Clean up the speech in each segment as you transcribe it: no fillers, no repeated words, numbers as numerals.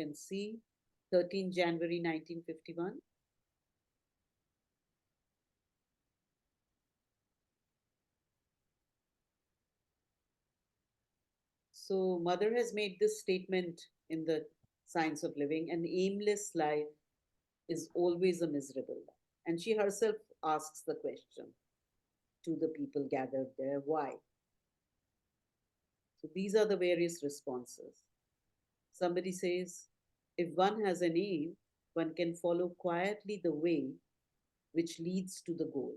can see 13 January 1951. So, Mother has made this statement in the Science of Living: an aimless life is always a miserable life. And she herself asks the question to the people gathered there, why? So, these are the various responses. Somebody says, if one has an aim, one can follow quietly the way which leads to the goal.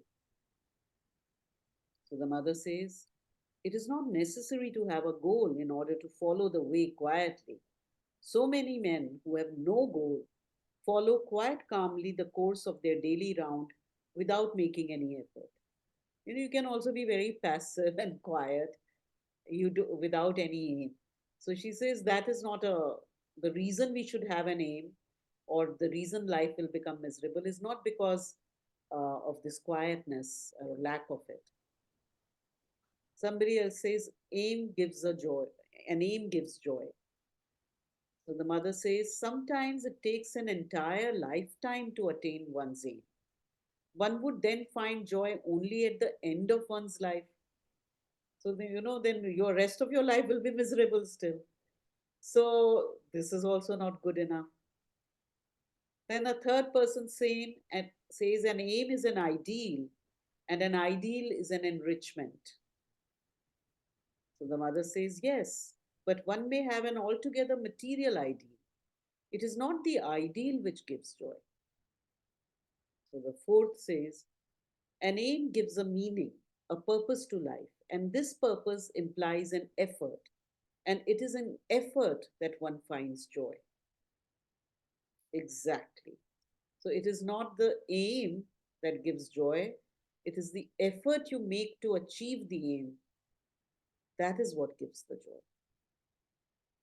So the mother says, it is not necessary to have a goal in order to follow the way quietly. So many men who have no goal follow quite calmly the course of their daily round without making any effort. You can also be very passive and quiet, you do without any aim. So she says that is not a the reason we should have an aim, or the reason life will become miserable is not because of this quietness or lack of it. Somebody else says an aim gives joy. So the mother says sometimes it takes an entire lifetime to attain one's aim. One would then find joy only at the end of one's life. So then your rest of your life will be miserable still. So this is also not good enough. Then a third person says an aim is an ideal, and an ideal is an enrichment. So the mother says, yes, but one may have an altogether material ideal. It is not the ideal which gives joy. So the fourth says, an aim gives a meaning, a purpose to life, and this purpose implies an effort, and it is an effort that one finds joy. Exactly. So it is not the aim that gives joy, it is the effort you make to achieve the aim. That is what gives the joy.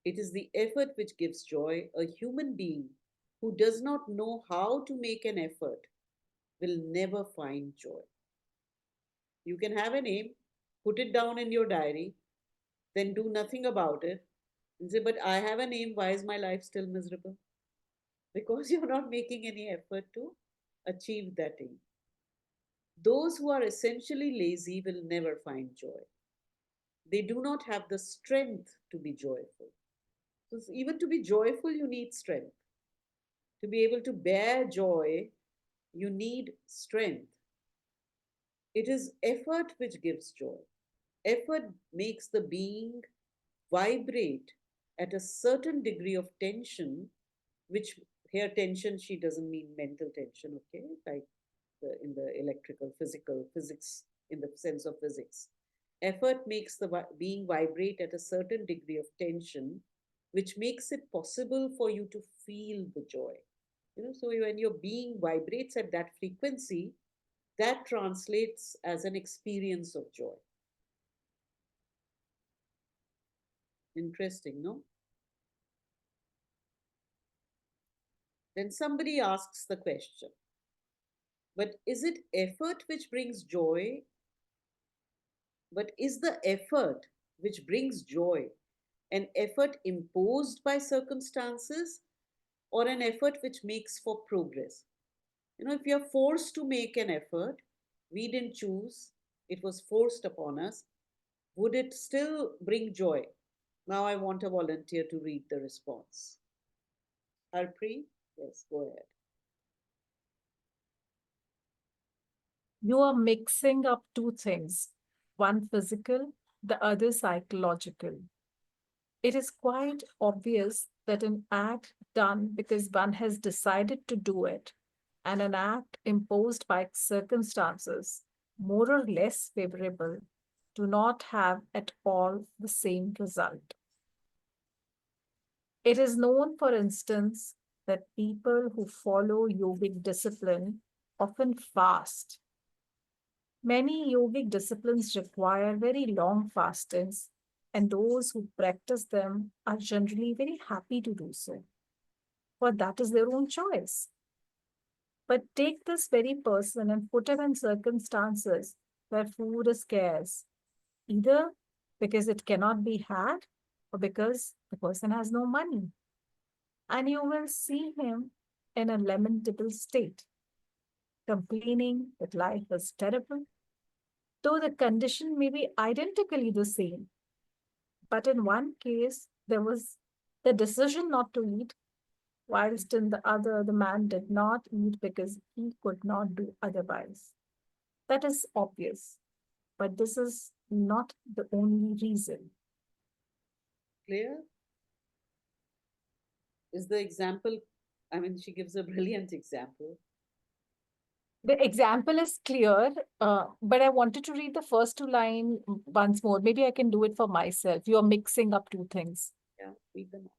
It is the effort which gives joy. A human being who does not know how to make an effort will never find joy. You can have an aim, put it down in your diary, then do nothing about it, and say, but I have an aim, why is my life still miserable? Because you're not making any effort to achieve that aim. Those who are essentially lazy will never find joy. They do not have the strength to be joyful. So, even to be joyful, you need strength. To be able to bear joy, you need strength. It is effort which gives joy. Effort makes the being vibrate at a certain degree of tension, which here tension, she doesn't mean mental tension, okay? Like in the electrical, physical, physics, in the sense of physics. Effort makes the being vibrate at a certain degree of tension, which makes it possible for you to feel the joy. So when your being vibrates at that frequency, that translates as an experience of joy. Interesting, no? Then somebody asks the question, but is it effort which brings joy? But is the effort which brings joy an effort imposed by circumstances, or an effort which makes for progress? If you're forced to make an effort, we didn't choose, it was forced upon us, would it still bring joy? Now I want a volunteer to read the response. Harpreet, yes, go ahead. You are mixing up two things, one physical, the other psychological. It is quite obvious that an act done because one has decided to do it and an act imposed by circumstances, more or less favorable, do not have at all the same result. It is known, for instance, that people who follow yogic discipline often fast. Many yogic disciplines require very long fastings, and those who practice them are generally very happy to do so, for that is their own choice. But take this very person and put him in circumstances where food is scarce, either because it cannot be had or because the person has no money. and you will see him in a lamentable state, complaining that life is terrible, though the condition may be identically the same. But in one case, there was the decision not to eat, whilst in the other, the man did not eat because he could not do otherwise. That is obvious, but this is not the only reason. Clear? Is the example, I mean, she gives a brilliant example. The example is clear, but I wanted to read the first two lines once more. Maybe I can do it for myself. You're mixing up two things. Yeah, read them out.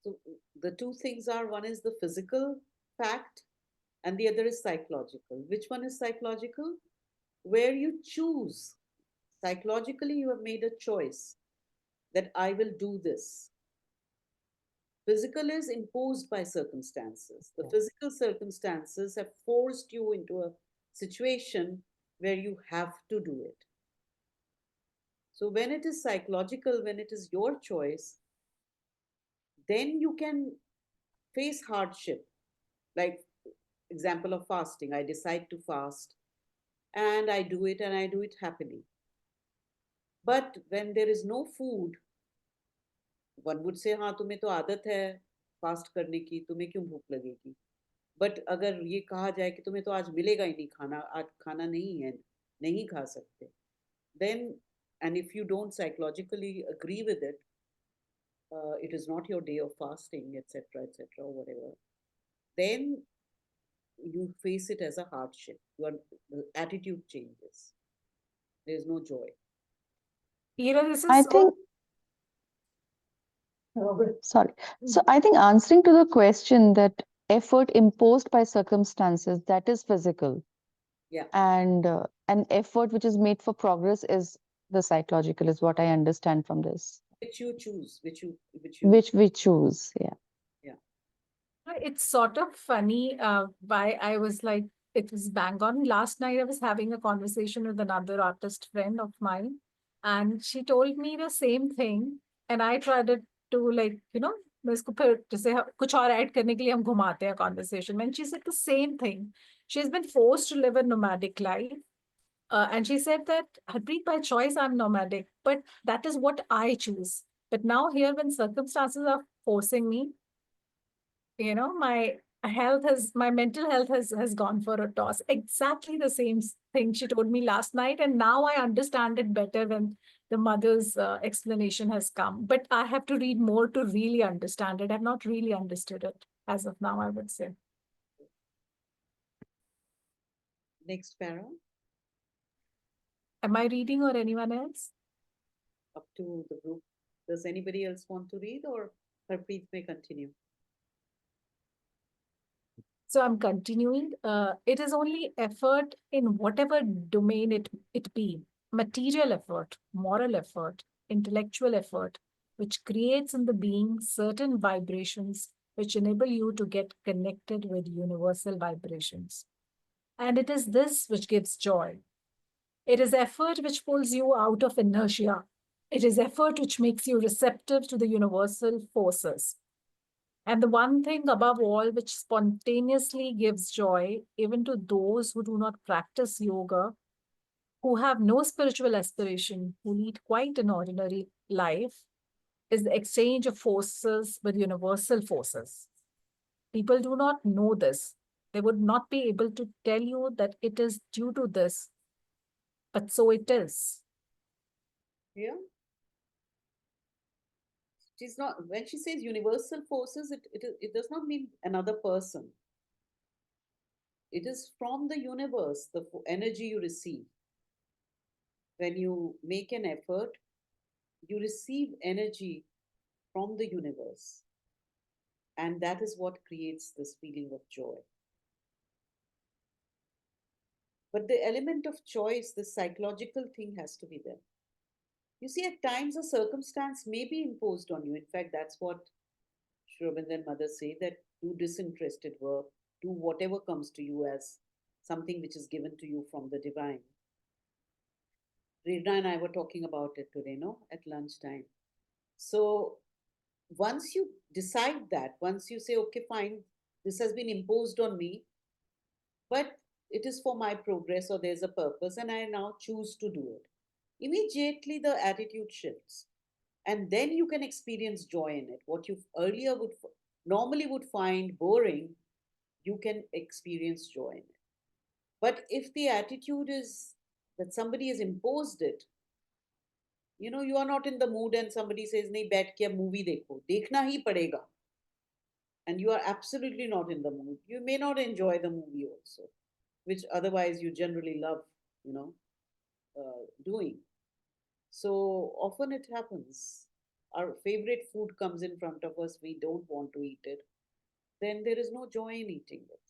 So the two things are, one is the physical fact and the other is psychological. Which one is psychological? Where you choose. Psychologically, you have made a choice that I will do this. Physical is imposed by circumstances. The physical circumstances have forced you into a situation where you have to do it. So when it is psychological, when it is your choice, then you can face hardship. Like example of fasting, I decide to fast and I do it and I do it happily. But when there is no food, one would say, हाँ तुम्हें तो आदत है fast करने की, तुम्हें क्यों भूख लगेगी? बट अगर ये कहा जाए कि तुम्हें तो आज मिलेगा ही नहीं खाना, आज खाना नहीं है, नहीं खा सकते, then and if you don't psychologically agree with it, it is not your day of fasting, etc., or whatever, then you face it as a hardship. The attitude changes. There is no joy. This I is think, sorry. So I think answering to the question that effort imposed by circumstances, that is physical. Yeah. And an effort which is made for progress is the psychological, is what I understand from this. Which you choose, which we choose, yeah. It's sort of funny why I was like, it was bang on. Last night, I was having a conversation with another artist friend of mine, and she told me the same thing. And I tried to, like, मैं इसको फिर जैसे कुछ और add करने के लिए हम घुमाते हैं conversation. When she said the same thing, she's been forced to live a nomadic life. And she said that, Harpreet, by choice, I'm nomadic, but that is what I choose. But now here, when circumstances are forcing me, my mental health has gone for a toss. Exactly the same thing she told me last night, and now I understand it better when the mother's explanation has come. But I have to read more to really understand it. I've not really understood it as of now, I would say. Next para. Am I reading or anyone else? Up to the group. Does anybody else want to read, or Harpreet may continue? So I'm continuing. It is only effort in whatever domain it be, material effort, moral effort, intellectual effort, which creates in the being certain vibrations which enable you to get connected with universal vibrations. And it is this which gives joy. It is effort which pulls you out of inertia. It is effort which makes you receptive to the universal forces. And the one thing above all which spontaneously gives joy, even to those who do not practice yoga, who have no spiritual aspiration, who lead quite an ordinary life, is the exchange of forces with universal forces. People do not know this. They would not be able to tell you that it is due to this, but so it is. Yeah. She's not, when she says universal forces, it does not mean another person. It is from the universe, the energy you receive. When you make an effort, you receive energy from the universe. And that is what creates this feeling of joy. But the element of choice, the psychological thing has to be there. You see, at times a circumstance may be imposed on you. In fact, that's what Sri Aurobindo and Mother say, that do disinterested work, do whatever comes to you as something which is given to you from the divine. Rina and I were talking about it today, no, at lunchtime. So once you decide that, once you say, okay, fine, this has been imposed on me, but it is for my progress or there's a purpose, and I now choose to do it. Immediately the attitude shifts, and then you can experience joy in it. What you earlier would normally would find boring, you can experience joy in it. But if the attitude is that somebody has imposed it, you are not in the mood and somebody says, nahi, baith ke ab movie dekho. Dekhna hi padega. And you are absolutely not in the mood. You may not enjoy the movie also, which otherwise you generally love, you know, doing. So often it happens. Our favorite food comes in front of us, we don't want to eat it. Then there is no joy in eating it.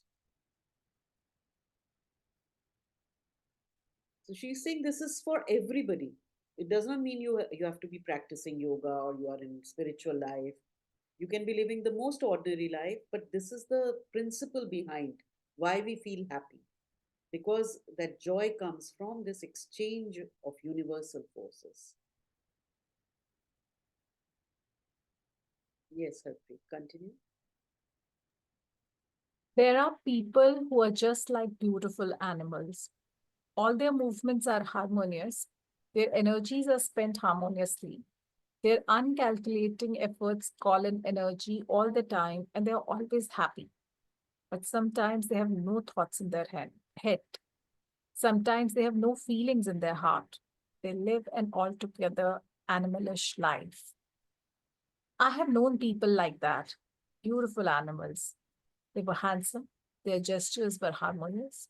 So she's saying this is for everybody. It does not mean you have to be practicing yoga or you are in spiritual life. You can be living the most ordinary life, but this is the principle behind why we feel happy. Because that joy comes from this exchange of universal forces. Yes, Harpreet, continue. There are people who are just like beautiful animals. All their movements are harmonious, their energies are spent harmoniously. Their uncalculating efforts call in energy all the time, and they're always happy. But sometimes they have no thoughts in their head. Sometimes they have no feelings in their heart. They live an altogether animalish life. I have known people like that, beautiful animals. They were handsome, their gestures were harmonious,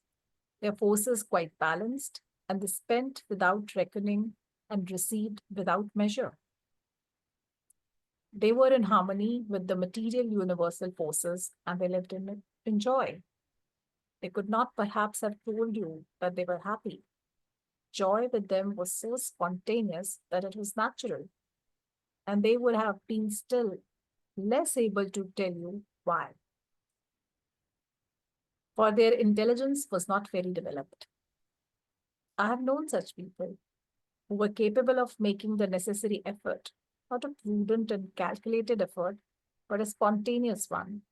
their forces quite balanced, and they spent without reckoning and received without measure. They were in harmony with the material universal forces and they lived in joy. They could not perhaps have told you that they were happy. Joy with them was so spontaneous that it was natural, and they would have been still less able to tell you why, for their intelligence was not very developed. I have known such people who were capable of making the necessary effort, not a prudent and calculated effort, but a spontaneous one,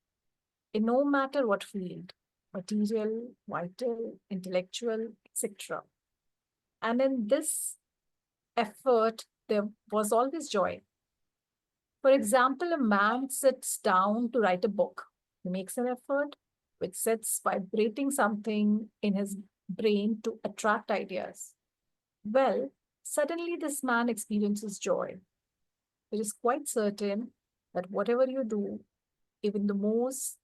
in no matter what field, material, vital, intellectual, etc. And in this effort, there was always joy. For example, a man sits down to write a book. He makes an effort which sets vibrating something in his brain to attract ideas. Well, suddenly this man experiences joy. It is quite certain that whatever you do, even the most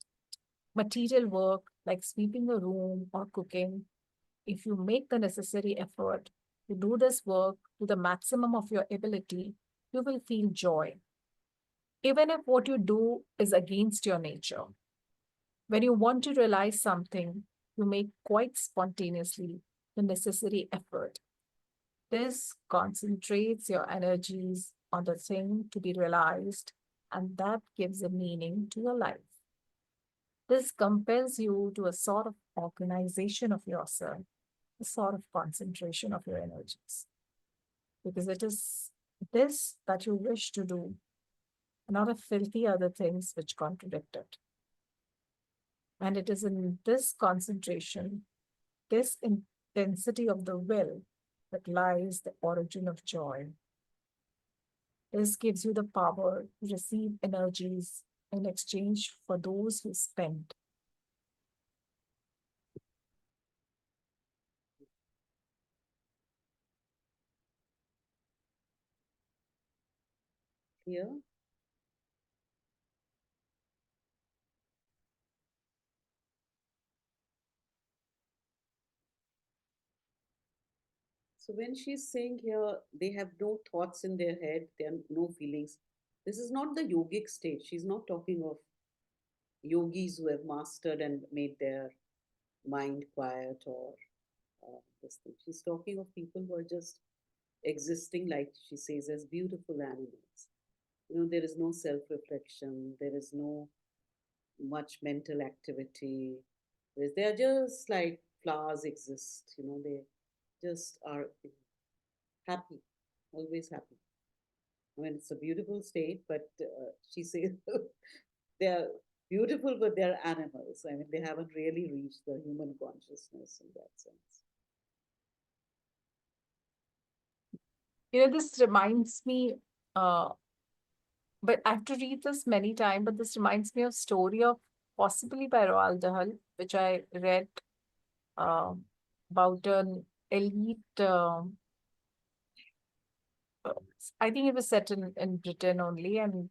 material work like sweeping a room or cooking, if you make the necessary effort to do this work to the maximum of your ability, you will feel joy, even if what you do is against your nature. When you want to realize something, you make quite spontaneously the necessary effort. This concentrates your energies on the thing to be realized, and that gives a meaning to your life. This compels you to a sort of organization of yourself, a sort of concentration of your energies, because it is this that you wish to do, not a filthy other things which contradict it. And it is in this concentration, this intensity of the will, that lies the origin of joy. This gives you the power to receive energies in exchange for those who spend. Clear? So when she's saying here, they have no thoughts in their head, there are no feelings. This is not the yogic state. She's not talking of yogis who have mastered and made their mind quiet or this thing. She's talking of people who are just existing, like she says, as beautiful animals. There is no self reflection, there is no much mental activity. They're just like flowers exist, they just are happy, always happy. I mean, it's a beautiful state, but she says they're beautiful, but they're animals. I mean, they haven't really reached the human consciousness in that sense. This reminds me, uh, but I have to read this many times, but this reminds me of story of possibly by Roald Dahl, which I read uh, about an elite, uh, I think it was set in Britain only, and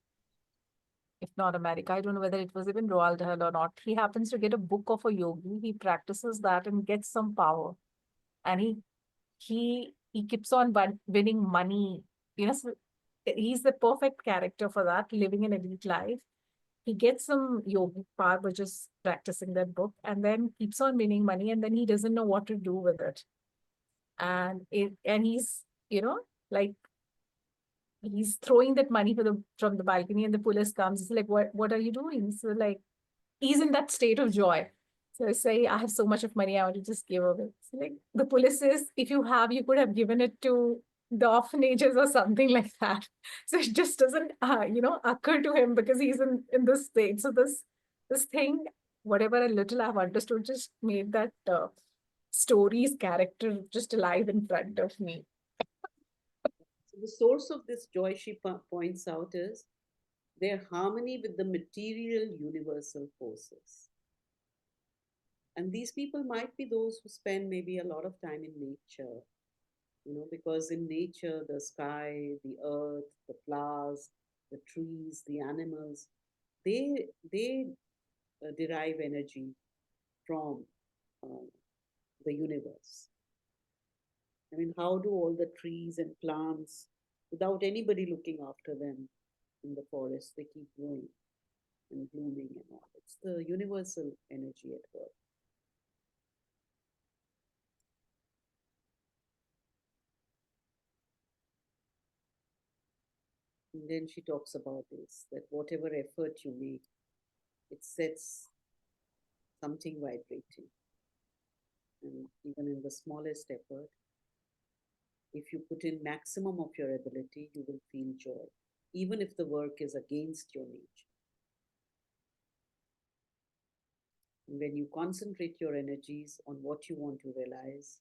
if not America, I don't know whether it was even Roald Dahl or not. He happens to get a book of a yogi. He practices that and gets some power, and he keeps on winning money. So he's the perfect character for that, living an elite life. He gets some yogic power by just practicing that book, and then keeps on winning money, and then he doesn't know what to do with it. And he's, like he's throwing that money from the balcony, and the police comes. It's like, what are you doing? So like he's in that state of joy. So I say, I have so much of money, I want to just give away. So like the police says, if you have, you could have given it to the orphanages or something like that. So it just doesn't, occur to him because he's in this state. So this thing, whatever a little I've understood, just made that story's character just alive in front of me. So the source of this joy, she points out, is their harmony with the material universal forces. And these people might be those who spend maybe a lot of time in nature, because in nature, the sky, the earth, the flowers, the trees, the animals, they derive energy from uh, the universe. I mean, how do all the trees and plants, without anybody looking after them in the forest, they keep growing and blooming and all? It's the universal energy at work. And then she talks about this, that whatever effort you make, it sets something vibrating. And even in the smallest effort, if you put in maximum of your ability, you will feel joy, even if the work is against your nature. And when you concentrate your energies on what you want to realize,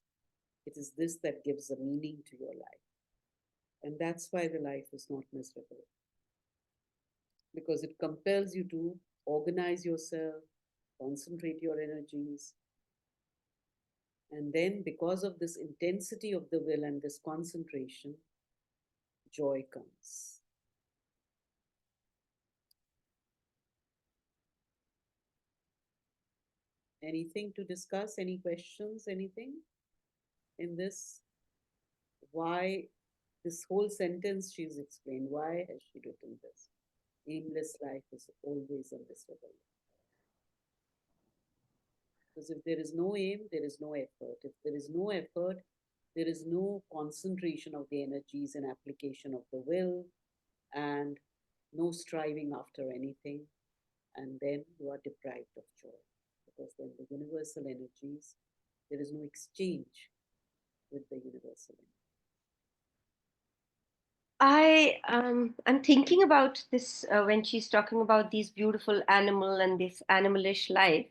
it is this that gives a meaning to your life. And that's why the life is not miserable, because it compels you to organize yourself, concentrate your energies. And then, because of this intensity of the will and this concentration, joy comes. Anything to discuss? Any questions? Anything in this? Why this whole sentence she's explained? Why has she written this? Aimless life is always a miserable life. Because if there is no aim, there is no effort. If there is no effort, there is no concentration of the energies and application of the will, and no striving after anything. And then you are deprived of joy. Because then the universal energies, there is no exchange with the universal energy. I'm thinking about this when she's talking about these beautiful animal and this animalish life,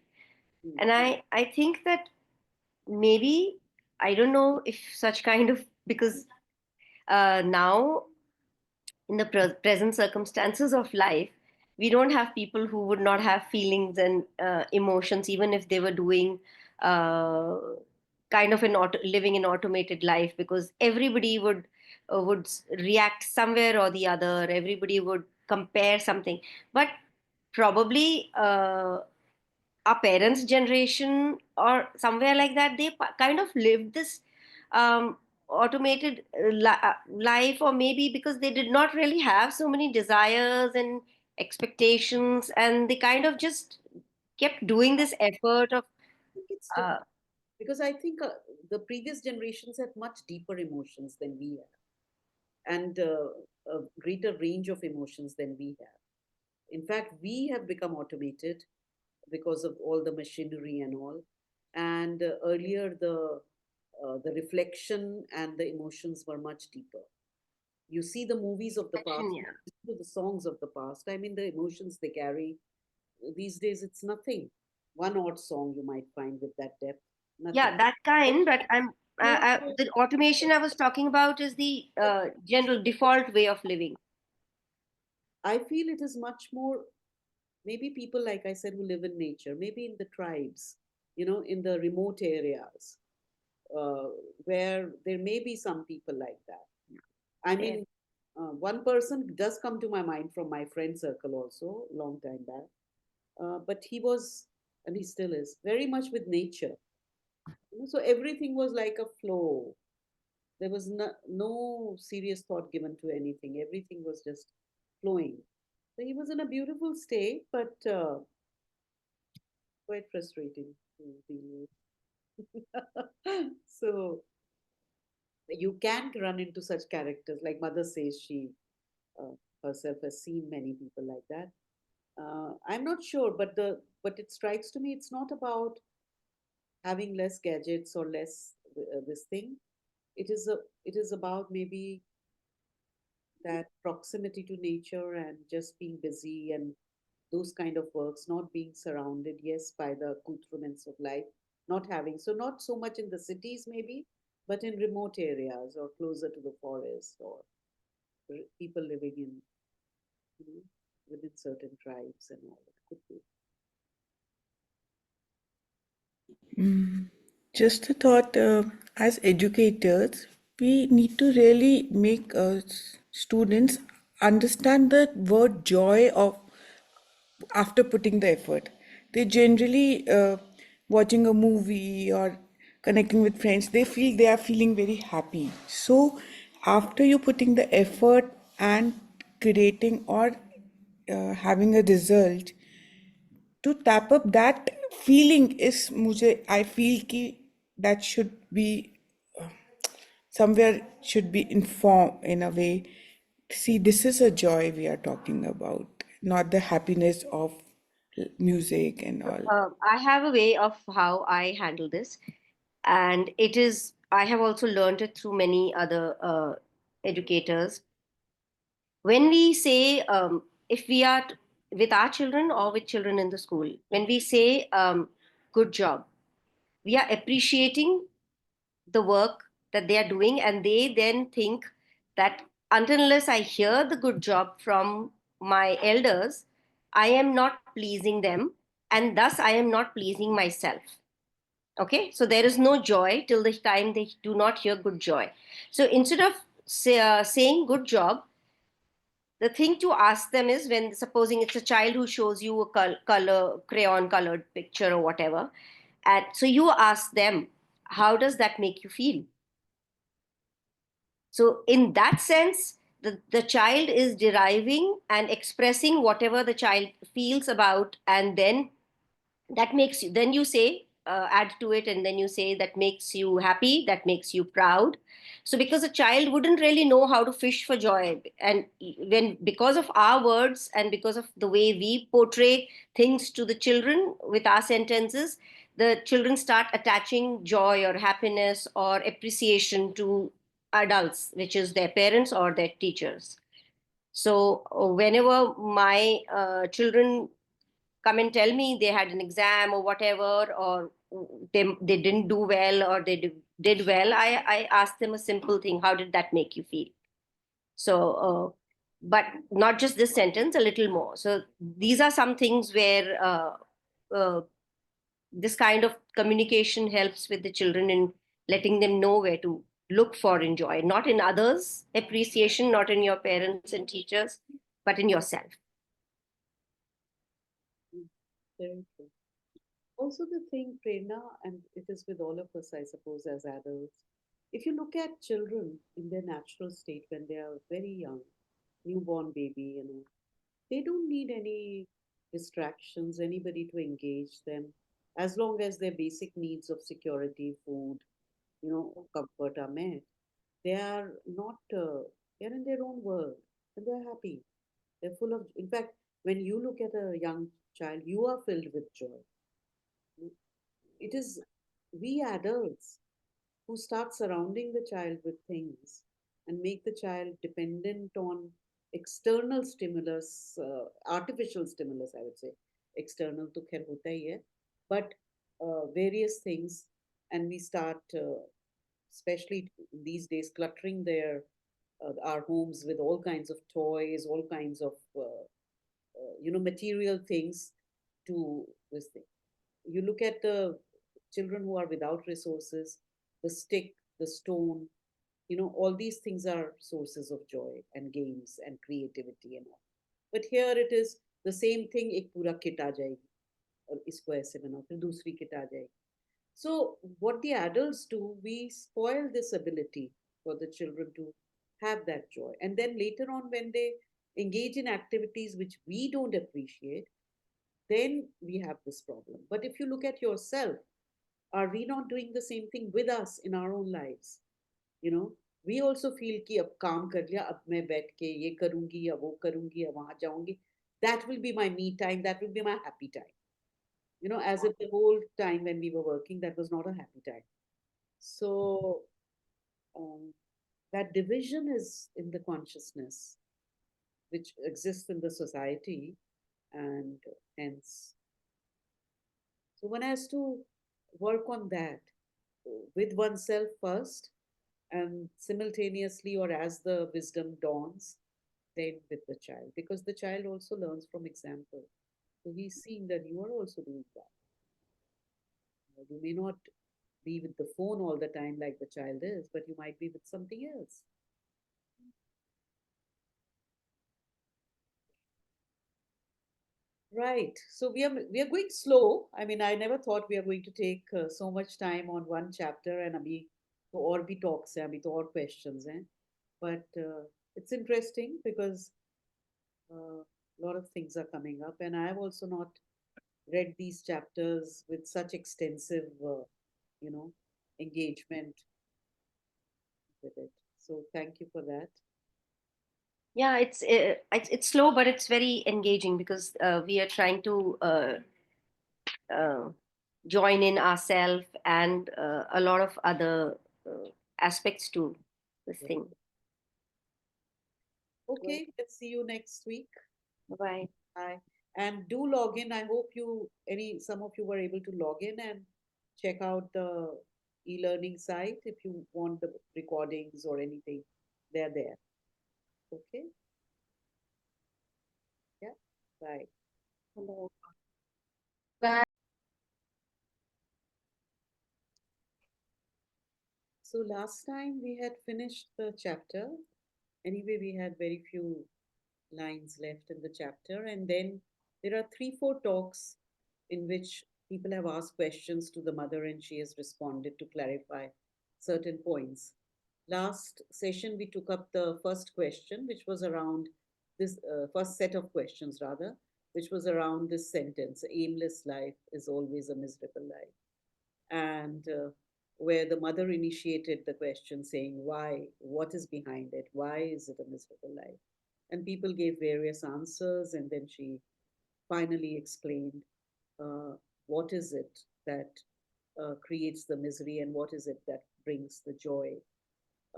and I think that maybe, I don't know if such kind of, because now in the present circumstances of life, we don't have people who would not have feelings and emotions, even if they were doing uh, kind of living an automated life, because everybody would react somewhere or the other. Everybody would compare something, but probably our parents' generation or somewhere like that, they kind of lived this automated life, or maybe because they did not really have so many desires and expectations, and they kind of just kept doing this effort of think it's uh, different because I think the previous generations had much deeper emotions than we have, and a greater range of emotions than we have. In fact, we have become automated because of all the machinery and all. And earlier, the the reflection and the emotions were much deeper. You see the movies of the past, Yeah. you listen to the songs of the past. I mean, the emotions they carry. These days, it's nothing. One odd song you might find with that depth. Nothing. Yeah, that kind, but Also, the automation I was talking about is the general default way of living. I feel it is much more, maybe people, like I said, who live in nature, maybe in the tribes, in the remote areas, uh, where there may be some people like that. I Yes. mean, one person does come to my mind from my friend circle also, long time back. But he was, and he still is, very much with nature. So everything was like a flow. There was no serious thought given to anything. Everything was just flowing. So he was in a beautiful state, but quite frustrating to deal with. So you can't run into such characters. Like Mother says, she uh, herself has seen many people like that. I'm not sure, but it strikes to me it's not about having less gadgets or less this thing. It is about maybe that proximity to nature and just being busy and those kind of works, not being surrounded, yes, by the accoutrements of life, not having, so not so much in the cities maybe, but in remote areas or closer to the forest or people living in, you know, within certain tribes and all. It could be. Mm, just a thought, as educators, we need to really make students understand the word joy of after putting the effort. They generally, watching a movie or connecting with friends, they feel they are feeling very happy. So, after you putting the effort and creating or having a result, to tap up that feeling is मुझे I feel कि that should be somewhere should be informed in a way. See, this is a joy we are talking about, not the happiness of music and all. I have a way of how I handle this, and it is I have also learned it through many other educators. When we say, if we are with our children or with children in the school, when we say good job, we are appreciating the work that they are doing, and they then think that until unless I hear the good job from my elders, I am not pleasing them, and thus I am not pleasing myself. Okay, so there is no joy till the time they do not hear good joy. So instead of saying good job, the thing to ask them is, when supposing it's a child who shows you a color crayon colored picture or whatever, and so you ask them, how does that make you feel? So in that sense, the child is deriving and expressing whatever the child feels about, and then that makes you, then you say, add to it, and then you say that makes you happy, that makes you proud. So because a child wouldn't really know how to fish for joy, and when, because of our words and because of the way we portray things to the children with our sentences, the children start attaching joy or happiness or appreciation to adults, which is their parents or their teachers. So whenever my children come and tell me they had an exam or whatever, or they didn't do well or they did well, I ask them a simple thing: how did that make you feel? So but not just this sentence, a little more. So these are some things where uh, this kind of communication helps with the children in letting them know where to look for enjoy, not in others appreciation, not in your parents and teachers, but in yourself. Mm, very true. Also, the thing, Prerna, and it is with all of us, I suppose, as adults, if you look at children in their natural state when they are very young, newborn baby, they don't need any distractions, anybody to engage them, as long as their basic needs of security, food, comfort are met. They are not, they're in their own world and they're happy. They're full of, in fact, when you look at a young child, you are filled with joy. It is we adults. who start surrounding the child with things and make the child dependent on external stimulus, artificial stimulus, I would say. External to khair hota hi hai, but various things, and we start, especially these days, cluttering our homes with all kinds of toys, all kinds of material things to this thing. You look at the children who are without resources, the stick, the stone, all these things are sources of joy and games and creativity and all. But here it is the same thing, एक पूरा kit आ जाएगी और इसको ऐसे बनाओ, फिर दूसरी kit आ जाएगी. So what the adults do, we spoil this ability for the children to have that joy. And then later on, when they engage in activities which we don't appreciate, then we have this problem. But if you look at yourself, are we not doing the same thing with us in our own lives? We also feel कि अब काम कर लिया, अब मैं बैठ के ये करूंगी या वो करूंगी या वहां जाऊंगी. That will be my me time. That will be my happy time. As if the whole time when we were working, that was not a happy time. So um, that division is in the consciousness which exists in the society, and hence, so one has to work on that with oneself first, and simultaneously, or as the wisdom dawns, then with the child, because the child also learns from example. So he's seeing that you are also doing that. You may not be with the phone all the time like the child is, but you might be with something else. Right. So we are going slow. I mean, I never thought we are going to take so much time on one chapter, and abhi to aur bhi talks hai, abhi to aur questions hai. But it's interesting because a lot of things are coming up, and I have also not read these chapters with such extensive, you know, engagement with it. So thank you for that. Yeah, it's slow, but it's very engaging because we are trying to uh, join in ourselves and a lot of other aspects to this Yeah. thing. Okay, let's see you next week. Bye. Bye. And do log in. I hope some of you were able to log in and check out the e-learning site if you want the recordings or anything. They're there. Okay. Yeah. Bye. Bye. So last time we had finished the chapter. Anyway, we had very few lines left in the chapter. And then there are 3, 4 talks in which people have asked questions to the mother and she has responded to clarify certain points. Last session, we took up the first question, which was around this first set of questions, rather, which was around this sentence: aimless life is always a miserable life. And where the mother initiated the question saying, why? What is behind it? Why is it a miserable life? And people gave various answers, and then she finally explained uh, what is it that creates the misery and what is it that brings the joy.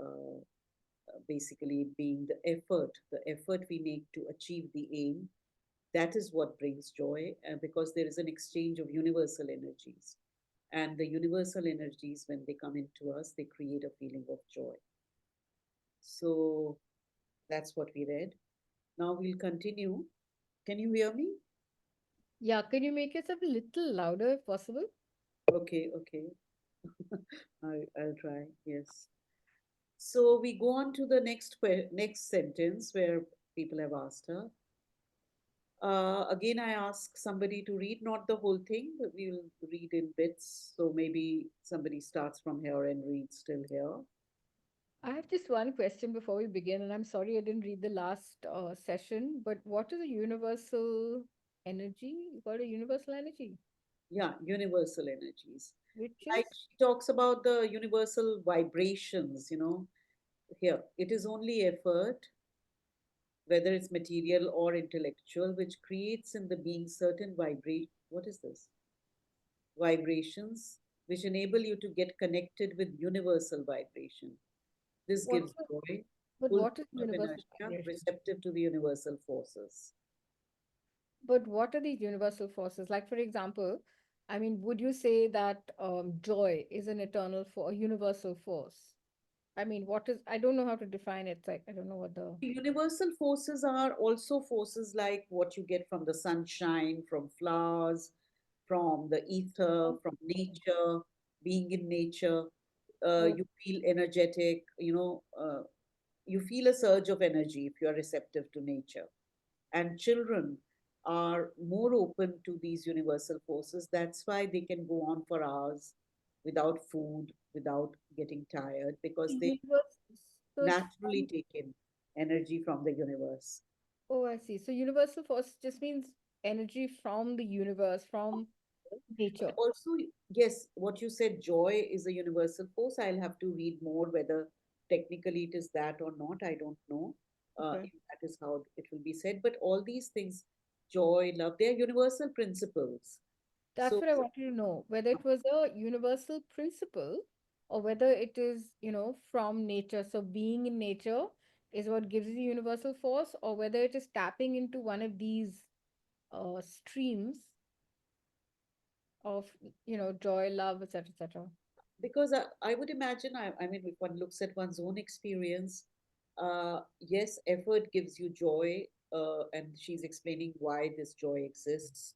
Uh, Basically, being the effort we make to achieve the aim, that is what brings joy, because there is an exchange of universal energies. And the universal energies, when they come into us, they create a feeling of joy. So that's what we read. Now we'll continue. Can you hear me? Yeah, can you make yourself a little louder if possible? Okay, okay. I'll try. Yes. So we go on to the next sentence where people have asked her. Again, I ask somebody to read, not the whole thing, but we'll read in bits. So maybe somebody starts from here and reads till here. I have just one question before we begin, and I'm sorry I didn't read the last session, but what is a universal energy? You got a universal energy, Yeah, universal energies. which Like is she talks about the universal vibrations, here. It is only effort, whether it's material or intellectual, which creates in the being certain vibrate. What is this? Vibrations which enable you to get connected with universal vibration. This What gives is, joy, but full what is of universal inertia, vibration? receptive to the universal forces. But what are these universal forces? Like, for example, I mean, would you say that joy is an eternal for a universal force? I mean, what is, I don't know how to define it. Like, I don't know what the, Universal forces are also forces like what you get from the sunshine, from flowers, from the ether, from nature, being in nature. oh, You feel energetic, you feel a surge of energy if you are receptive to nature. And children are more open to these universal forces. That's why they can go on for hours without food, without getting tired, because they universe, so it's naturally take in energy from the universe. oh, I see. So universal force just means energy from the universe, from But nature. also, yes, what you said, joy is a universal force. I'll have to read more whether technically it is that or not. I don't know Okay. if that is how it will be said. But all these things, joy, love, they are universal principles. That's So, what I wanted to know, whether it was a universal principle or whether it is, from nature. So being in nature is what gives you the universal force, or whether it is tapping into one of these streams of, joy, love, etc., etc. because I would imagine, I mean, if one looks at one's own experience, yes, effort gives you joy, and she's explaining why this joy exists,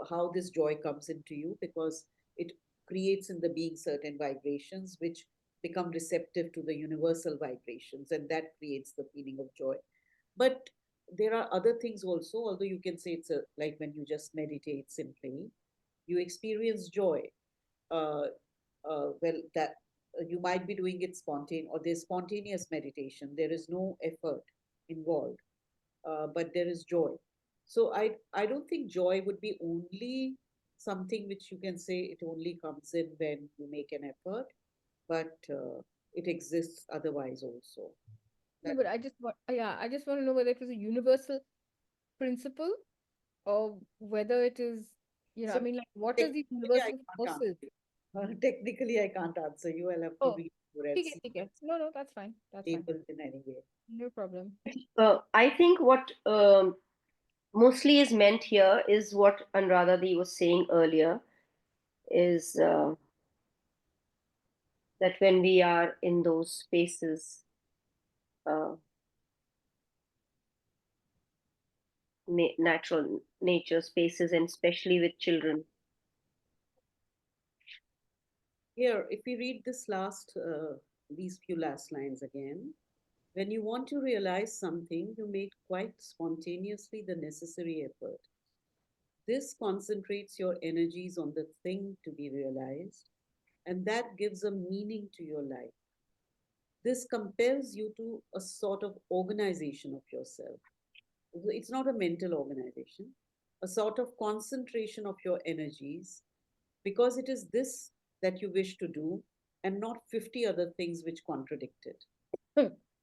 how this joy comes into you, because it creates in the being certain vibrations which become receptive to the universal vibrations, and that creates the feeling of joy. But there are other things also, although you can say it's like when you just meditate simply, you experience joy. uh, well, that you might be doing it spontaneous, or there's spontaneous meditation. There is no effort involved, but there is joy. So I don't think joy would be only something which you can say it only comes in when you make an effort, but it exists otherwise also. No, That but I just want to know whether it was a universal principle or whether it is, I so mean, like, what are these technically I universal can't forces? answer you. Technically I can't answer you. I'll have to Oh, read more and see ठीक है. No, no, that's fine. That's fine. labels in any way. No problem. I think what mostly is meant here is what Anuradha was saying earlier is that when we are in those spaces, uh, natural nature spaces, and especially with children. Here, if we read these few last lines again, when you want to realize something, you make quite spontaneously the necessary effort. This concentrates your energies on the thing to be realized, and that gives a meaning to your life. This compels you to a sort of organization of yourself. It's not a mental organization, a sort of concentration of your energies, because it is this that you wish to do and not 50 other things which contradict it.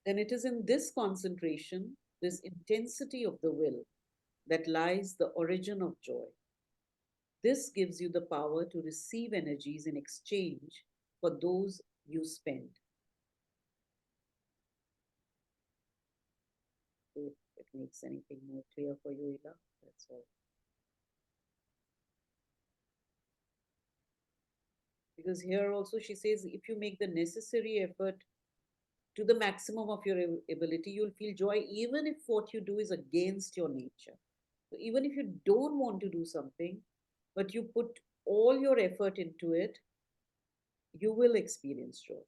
Then it is in this concentration, this intensity of the will, that lies the origin of joy. This gives you the power to receive energies in exchange for those you spend. If it makes anything more clear for you, Ila, that's all. Because here also she says if you make the necessary effort to the maximum of your ability, you'll feel joy even if what you do is against your nature. So even if you don't want to do something, but you put all your effort into it, you will experience joy.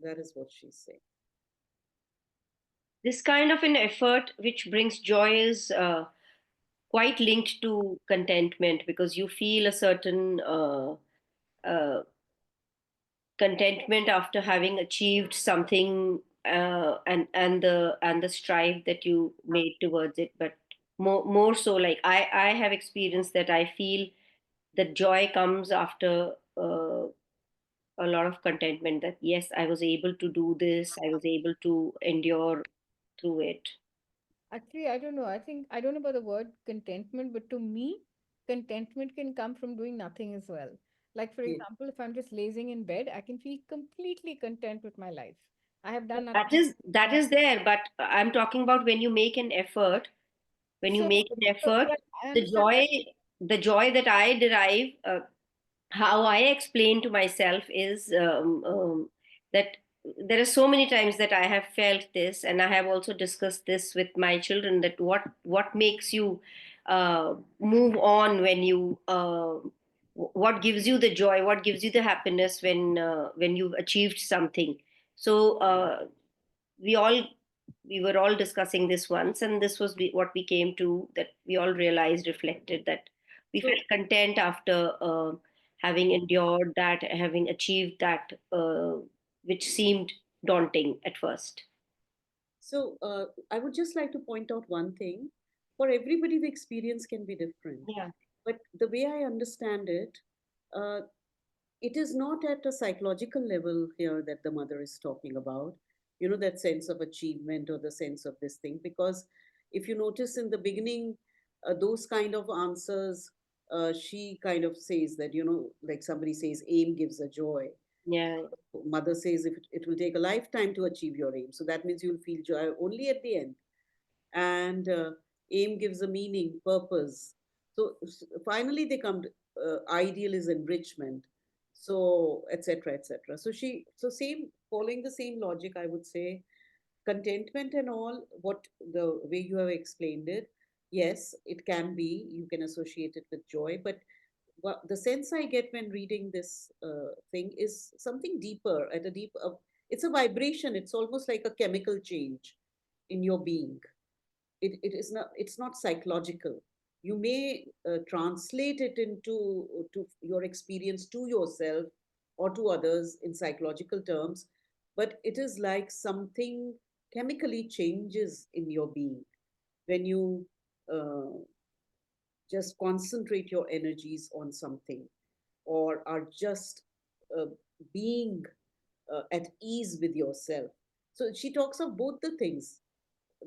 That is what she's saying. This kind of an effort which brings joy is quite linked to contentment because you feel a certain uh, contentment after having achieved something and the strive that you made towards it. But more so, like I have experienced that I feel that joy comes after a lot of contentment, that yes, I was able to do this, I was able to endure through it. Actually, I don't know. I think I don't know about the word contentment, but to me, contentment can come from doing nothing as well. Like, for Yeah. example, if I'm just lazing in bed, I can feel completely content with my life. I have done That nothing. is there, but I'm talking about when you make an effort. When you So, make an so effort, yeah, I the understand. joy that I derive, how I explain to myself is that there are so many times that I have felt this, and I have also discussed this with my children, that what makes you move on when you what gives you the joy, what gives you the happiness when you've achieved something. So we all we were all discussing this once, and this was what we came to, that we all realized, reflected, that we So, felt content after having endured that, having achieved that, which seemed daunting at first. so I would just like to point out one thing. For everybody, the experience can be different. Yeah. But the way I understand it, uh, it is not at a psychological level here that the mother is talking about, that sense of achievement or the sense of this thing. Because if you notice in the beginning, those kind of answers, she kind of says that, like somebody says, aim gives a joy. Yeah. Mother says if it will take a lifetime to achieve your aim. So that means you'll feel joy only at the end. And aim gives a meaning, purpose. So finally they come to ideal is enrichment. So etc. etc. So same, following the same logic, I would say contentment and all, what the way you have explained it, yes, it can be, you can associate it with joy, but the sense I get when reading this thing is something deeper, at a deep, it's a vibration. It's almost like a chemical change in your being. It is not, it's not psychological. You may translate it into to your experience to yourself or to others in psychological terms, but it is like something chemically changes in your being when you uh, just concentrate your energies on something, or are just uh, being at ease with yourself. So she talks of both the things.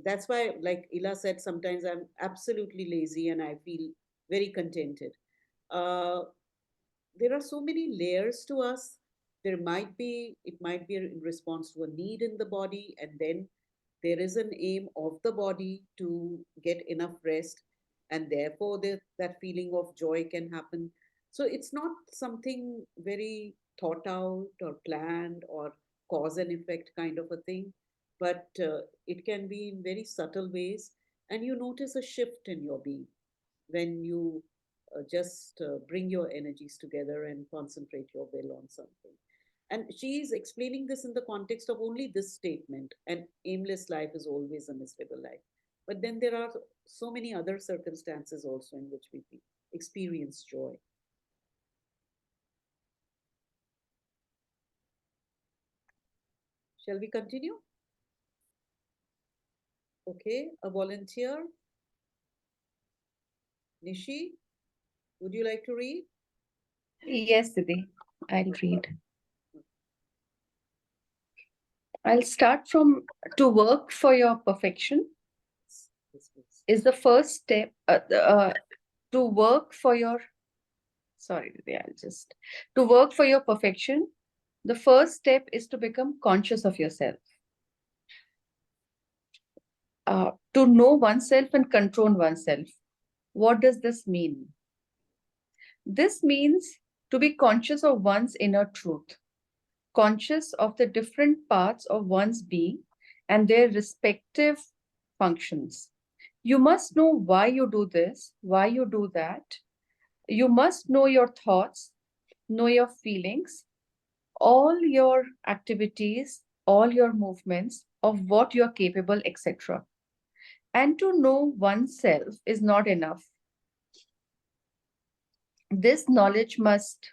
That's why, like Ila said, sometimes I'm absolutely lazy and I feel very contented. Uh, there are so many layers to us. It might be in response to a need in the body, and then there is an aim of the body to get enough rest, and therefore that feeling of joy can happen. So it's not something very thought out or planned or cause and effect kind of a thing, but it can be in very subtle ways, and you notice a shift in your being when you just bring your energies together and concentrate your will on something. And she is explaining this in the context of only this statement: an aimless life is always a miserable life. But then there are so many other circumstances also in which we experience joy. Shall we continue? Okay, a volunteer. Nishi, would you like to read? Yes, Didi, I'll read. I'll start from to work for your perfection Yes, please. is the first step. To work for your, sorry, Didi, to work for your perfection, the first step is to become conscious of yourself. To know oneself and control oneself. What does this mean? This means to be conscious of one's inner truth, conscious of the different parts of one's being and their respective functions. You must know why you do this, why you do that. You must know your thoughts, know your feelings, all your activities, all your movements, of what you're capable, etc. And to know oneself is not enough. This knowledge must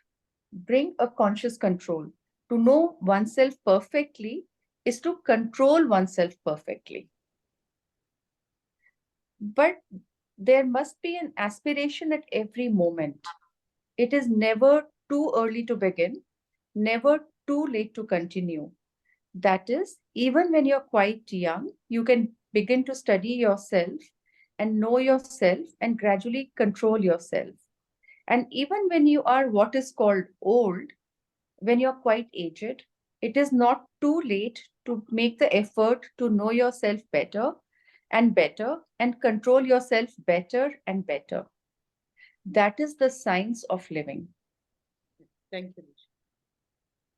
bring a conscious control. To know oneself perfectly is to control oneself perfectly. But there must be an aspiration at every moment. It is never too early to begin, never too late to continue. That is, even when you're quite young, you can begin to study yourself and know yourself and gradually control yourself. And even when you are what is called old, when you're quite aged, it is not too late to make the effort to know yourself better and control yourself better and better. That is the science of living. Thank you,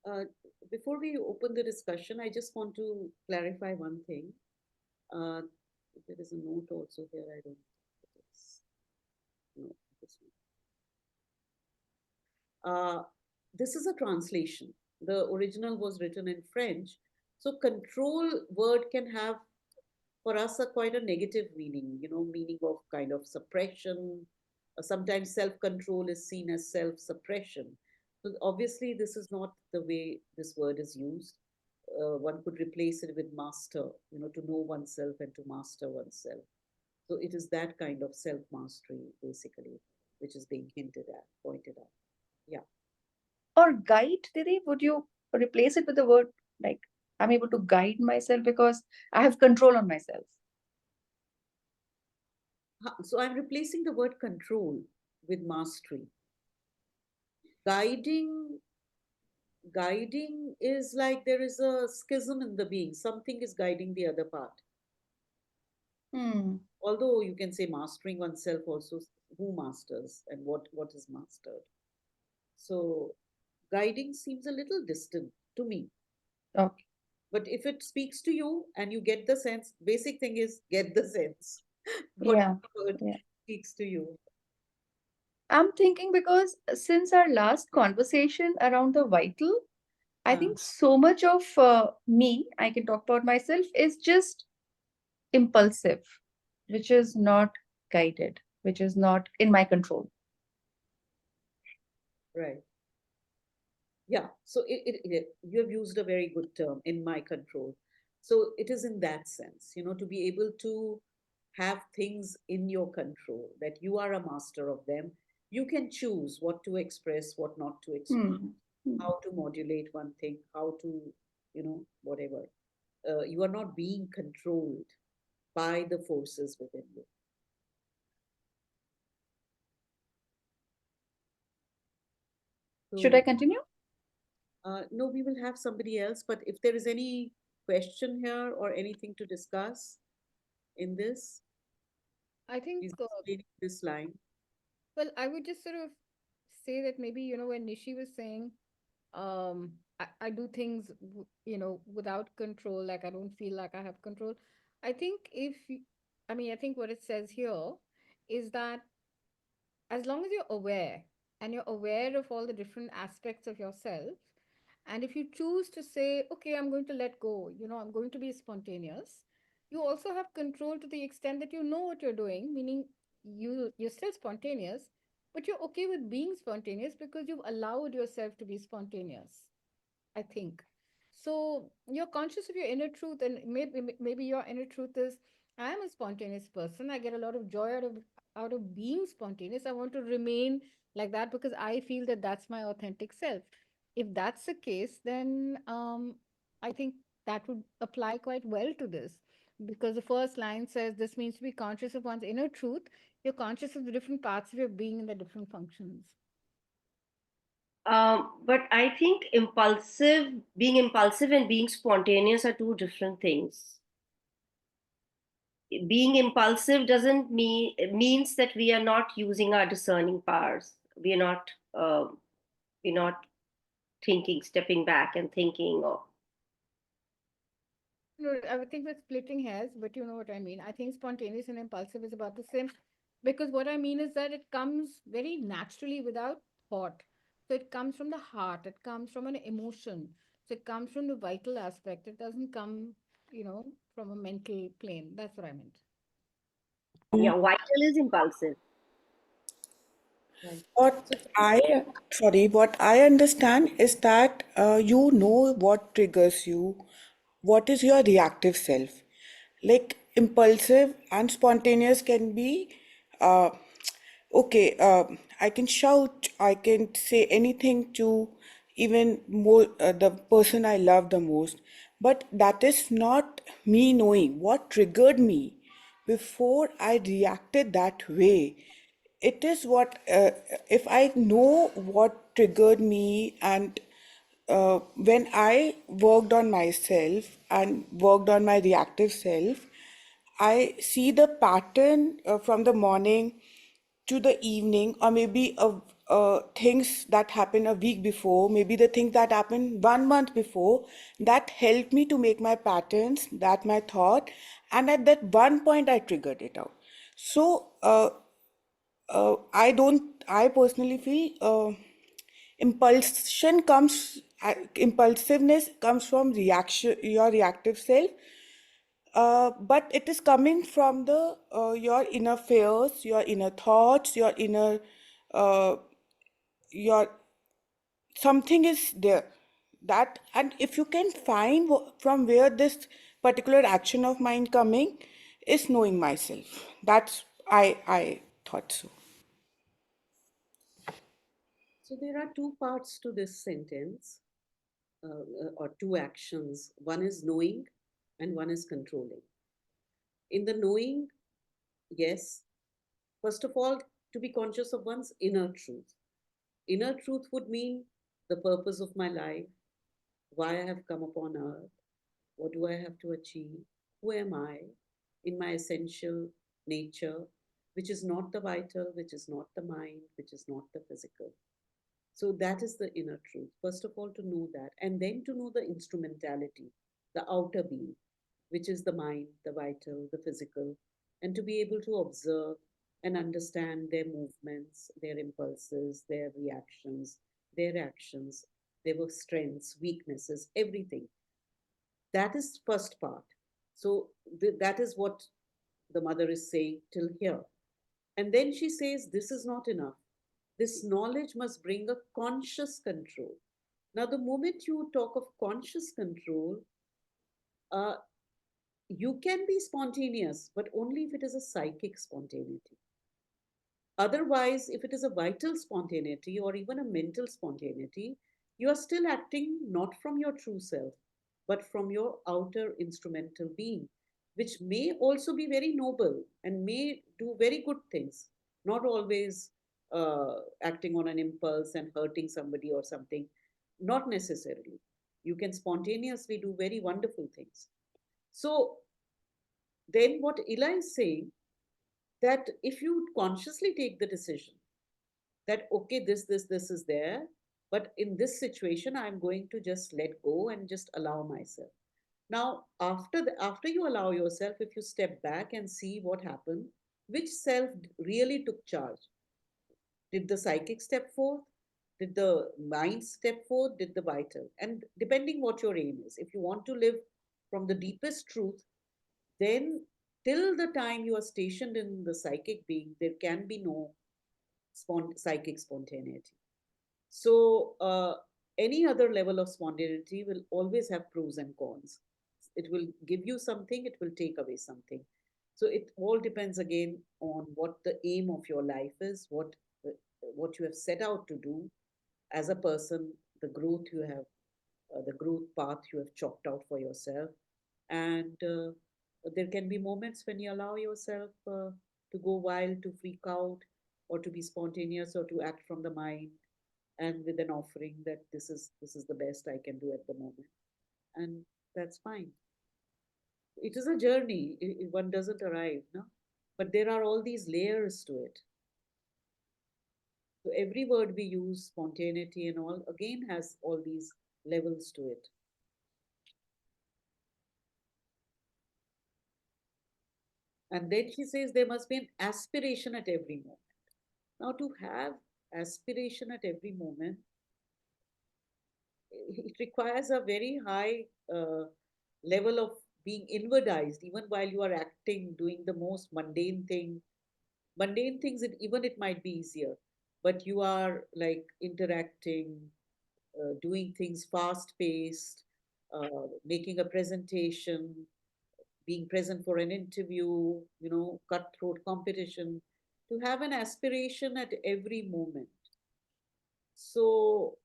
Nisha. Before we open the discussion, I just want to clarify one thing. Uh, there is a note also here. I don't know what it is. No, this one. This is a translation. The original was written in French. So control word can have for us a quite a negative meaning, meaning of kind of suppression. Sometimes self-control is seen as self-suppression. So obviously, this is not the way this word is used. One could replace it with master, to know oneself and to master oneself. So it is that kind of self-mastery, basically, which is being hinted at, pointed out. Yeah. Or guide, Didi, would you replace it with the word like I'm able to guide myself because I have control on myself? So I'm replacing the word control with mastery. Guiding guiding is like there is a schism in the being. Something is guiding the other part. Hmm. Although you can say mastering oneself also, who masters and what is mastered. So guiding seems a little distant to me. Okay. But if it speaks to you and you get the sense, basic thing is get the sense. What Yeah. word Yeah. speaks to you. I'm thinking because since our last conversation around the vital, I Uh, think so much of me, I can talk about myself, is just impulsive, which is not guided, which is not in my control. right. Yeah. So you have used a very good term, in my control. So it is in that sense, to be able to have things in your control, that you are a master of them. You can choose what to express, what not to express, Hmm. Hmm. how to modulate one thing, how to, whatever. You are not being controlled by the forces within you. Should I So, continue? no, we will have somebody else, but if there is any question here or anything to discuss in this, I think, please explain this line. well, I would just sort of say that maybe, when Nishi was saying, I do things, without control, like I don't feel like I have control. I think I mean, I think what it says here is that as long as you're aware and you're aware of all the different aspects of yourself, and if you choose to say, okay, I'm going to let go, I'm going to be spontaneous, you also have control to the extent that you know what you're doing, meaning you're still spontaneous, but you're okay with being spontaneous because you've allowed yourself to be spontaneous, I think. So you're conscious of your inner truth, and maybe your inner truth is, I am a spontaneous person. I get a lot of joy out of being spontaneous. I want to remain like that because I feel that that's my authentic self. If that's the case, then I think that would apply quite well to this, because the first line says this means to be conscious of one's inner truth. You're conscious of the different parts of your being and the different functions. But I think being impulsive and being spontaneous are two different things. Being impulsive doesn't means that we are not using our discerning powers. Uh, we're not thinking, stepping back and thinking. Or No, I would think we're splitting hairs, but you know what I mean. I think spontaneous and impulsive is about the same, because what I mean is that it comes very naturally without thought. So it comes from the heart, it comes from an emotion, so it comes from the vital aspect. It doesn't come, from a mental plane. That's what I meant. yeah, vital is impulsive. Right. What So, what I understand is that you know what triggers you, what is your reactive self. Like impulsive and spontaneous can be, uh, okay, I can shout, I can say anything to even more the person I love the most, but that is not me knowing what triggered me before I reacted that way. it is what, if I know what triggered me, and when I worked on myself and worked on my reactive self, I see the pattern from the morning to the evening, or maybe things that happened a week before, maybe the things that happened 1 month before, that helped me to make my patterns, that my thought, and at that one point I triggered it out. So I personally feel impulsiveness comes from reaction, your reactive self, but it is coming from the your inner fears, your inner thoughts, your inner uh, your something is there, that, and if you can find from where this particular action of mine coming is, knowing myself. That's I thought so. So there are two parts to this sentence, or two actions. One is knowing and one is controlling. In the knowing, yes, first of all, to be conscious of one's inner truth. Inner truth would mean the purpose of my life, why I have come upon earth, what do I have to achieve, who am I in my essential nature, which is not the vital, which is not the mind, which is not the physical. So that is the inner truth. First of all, to know that, and then to know the instrumentality, the outer being, which is the mind, the vital, the physical, and to be able to observe and understand their movements, their impulses, their reactions, their actions, their strengths, weaknesses, everything. That is first part. So that is what the mother is saying till here. And then she says, this is not enough. This knowledge must bring a conscious control. Now, the moment you talk of conscious control, uh, you can be spontaneous, but only if it is a psychic spontaneity. Otherwise, if it is a vital spontaneity or even a mental spontaneity, you are still acting not from your true self, but from your outer instrumental being, which may also be very noble and may do very good things, not always acting on an impulse and hurting somebody or something, not necessarily. You can spontaneously do very wonderful things. So, then what Ila is saying, that if you consciously take the decision that okay, this is there, but in this situation I'm going to just let go and just allow myself. Now after you allow yourself, if you step back and see what happened, which self really took charge? Did the psychic step forth? Did the mind step forth? Did the vital? And depending what your aim is, if you want to live from the deepest truth, then till the time you are stationed in the psychic being, there can be no psychic spontaneity. So, any other level of spontaneity will always have pros and cons. It will give you something, it will take away something. So, it all depends again on what the aim of your life is, what you have set out to do as a person, the growth you have, the growth path you have chalked out for yourself. And there can be moments when you allow yourself to go wild, to freak out, or to be spontaneous, or to act from the mind, and with an offering that this is the best I can do at the moment, and that's fine. It is a journey. One doesn't arrive, no, but there are all these layers to it. So every word we use, spontaneity and all, again has all these levels to it. And then she says there must be an aspiration at every moment. Now, to have aspiration at every moment, it requires a very high level of being inwardized, even while you are acting, doing the most mundane thing. Mundane things, even it might be easier, but you are like interacting, doing things fast paced, making a presentation, being present for an interview, cutthroat competition, to have an aspiration at every moment. So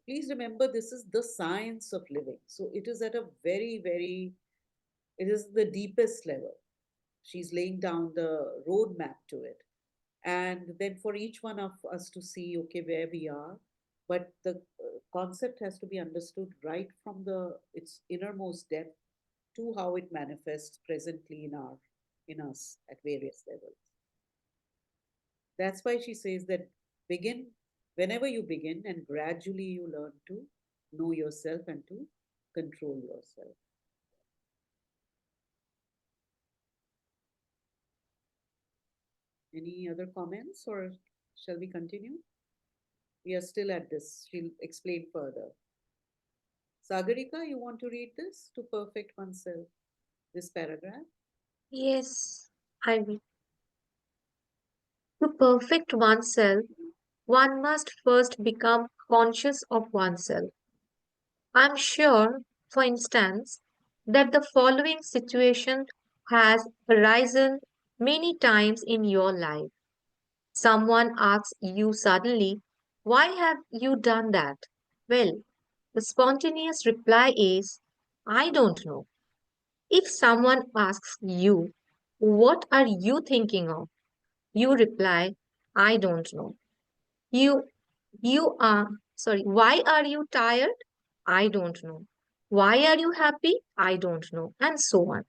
please remember, this is the science of living. So it is at a very, very, it is the deepest level. She's laying down the roadmap to it. and then for each one of us to see, okay, where we are. But the concept has to be understood right from its innermost depth to how it manifests presently in us at various levels. That's why she says that begin whenever you begin, and gradually you learn to know yourself and to control yourself. Any other comments, or shall we continue? We are still at this. She'll explain further. Sagarika, you want to read this? To perfect oneself, this paragraph? Yes, I will. To perfect oneself, one must first become conscious of oneself. I'm sure, for instance, that the following situation has arisen many times in your life. Someone asks you suddenly, "Why have you done that?" Well, the spontaneous reply is, "I don't know." If someone asks you, "What are you thinking of?" you reply, "I don't know." You you are sorry, "Why are you tired?" "I don't know." "Why are you happy?" "I don't know." And so on.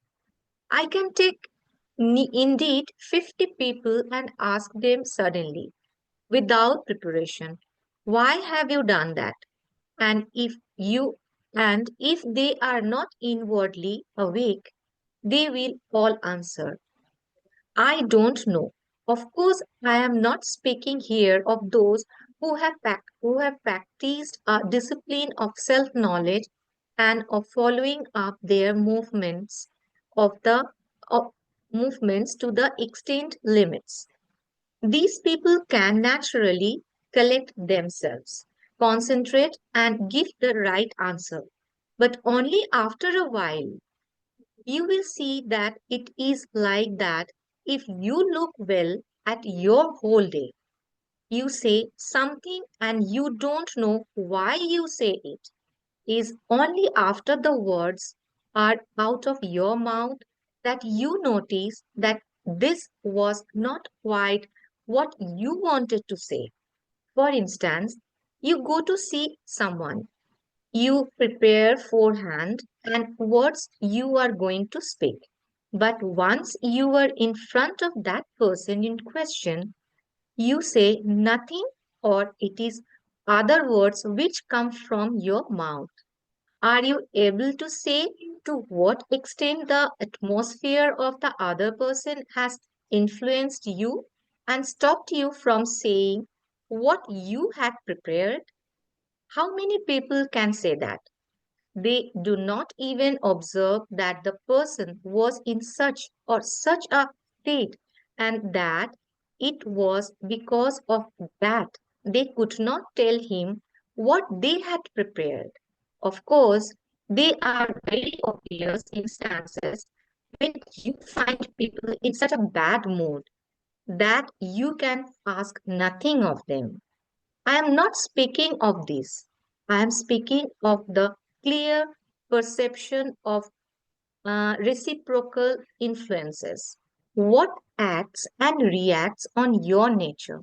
I can take indeed 50 people and ask them suddenly, without preparation, "Why have you done that?" And if they are not inwardly awake, they will all answer, "I don't know." Of course, I am not speaking here of those who have practiced a discipline of self-knowledge and of following up their of the of movements to the extent limits. These people can naturally collect themselves, concentrate, and give the right answer. But only after a while, you will see that it is like that if you look well at your whole day. You say something and you don't know why you say it. Is only after the words are out of your mouth that you notice that this was not quite what you wanted to say. For instance, you go to see someone. You prepare forehand and words you are going to speak. But once you are in front of that person in question, you say nothing, or it is other words which come from your mouth. Are you able to say to what extent the atmosphere of the other person has influenced you and stopped you from saying what you had prepared? How many people can say that? They do not even observe that the person was in such or such a state, and that it was because of that they could not tell him what they had prepared. Of course, they are very obvious instances when you find people in such a bad mood that you can ask nothing of them. I am not speaking of this. I am speaking of the clear perception of reciprocal influences. What acts and reacts on your nature?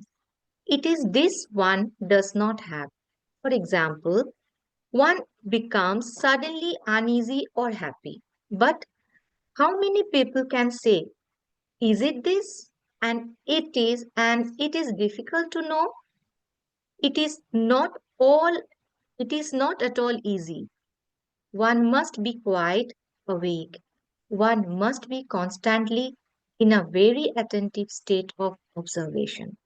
It is this one does not have. For example, one becomes suddenly uneasy or happy. But how many people can say, "Is it this?" And it is difficult to know. It is not all It is not at all easy. One must be quite awake. One must be constantly in a very attentive state of observation.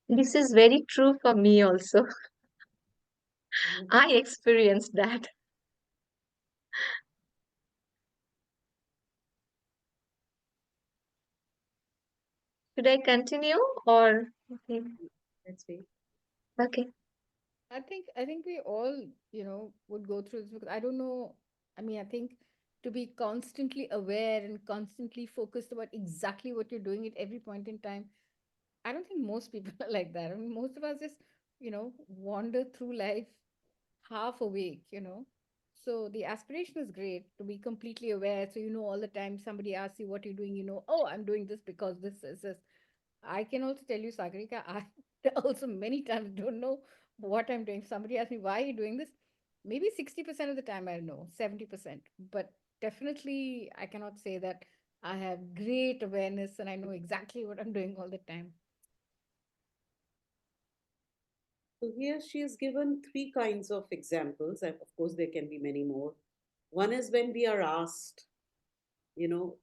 This is very true for me also. I experienced that. Should I continue or okay? Let's wait. I think we all, would go through this because I don't know. I mean, I think to be constantly aware and constantly focused about exactly what you're doing at every point in time, I don't think most people are like that. I mean, most of us just, wander through life half awake, you know. So the aspiration is great to be completely aware. So you know all the time somebody asks you what you're doing, you know, oh, I'm doing this because this is this. I can also tell you, Sagarika, I also many times don't know what I'm doing. If somebody asks me why are you doing this, maybe 60% of the time I know, 70%. But definitely I cannot say that I have great awareness and I know exactly what I'm doing all the time. So here she has given three kinds of examples, and of course, there can be many more. One is when we are asked, you know,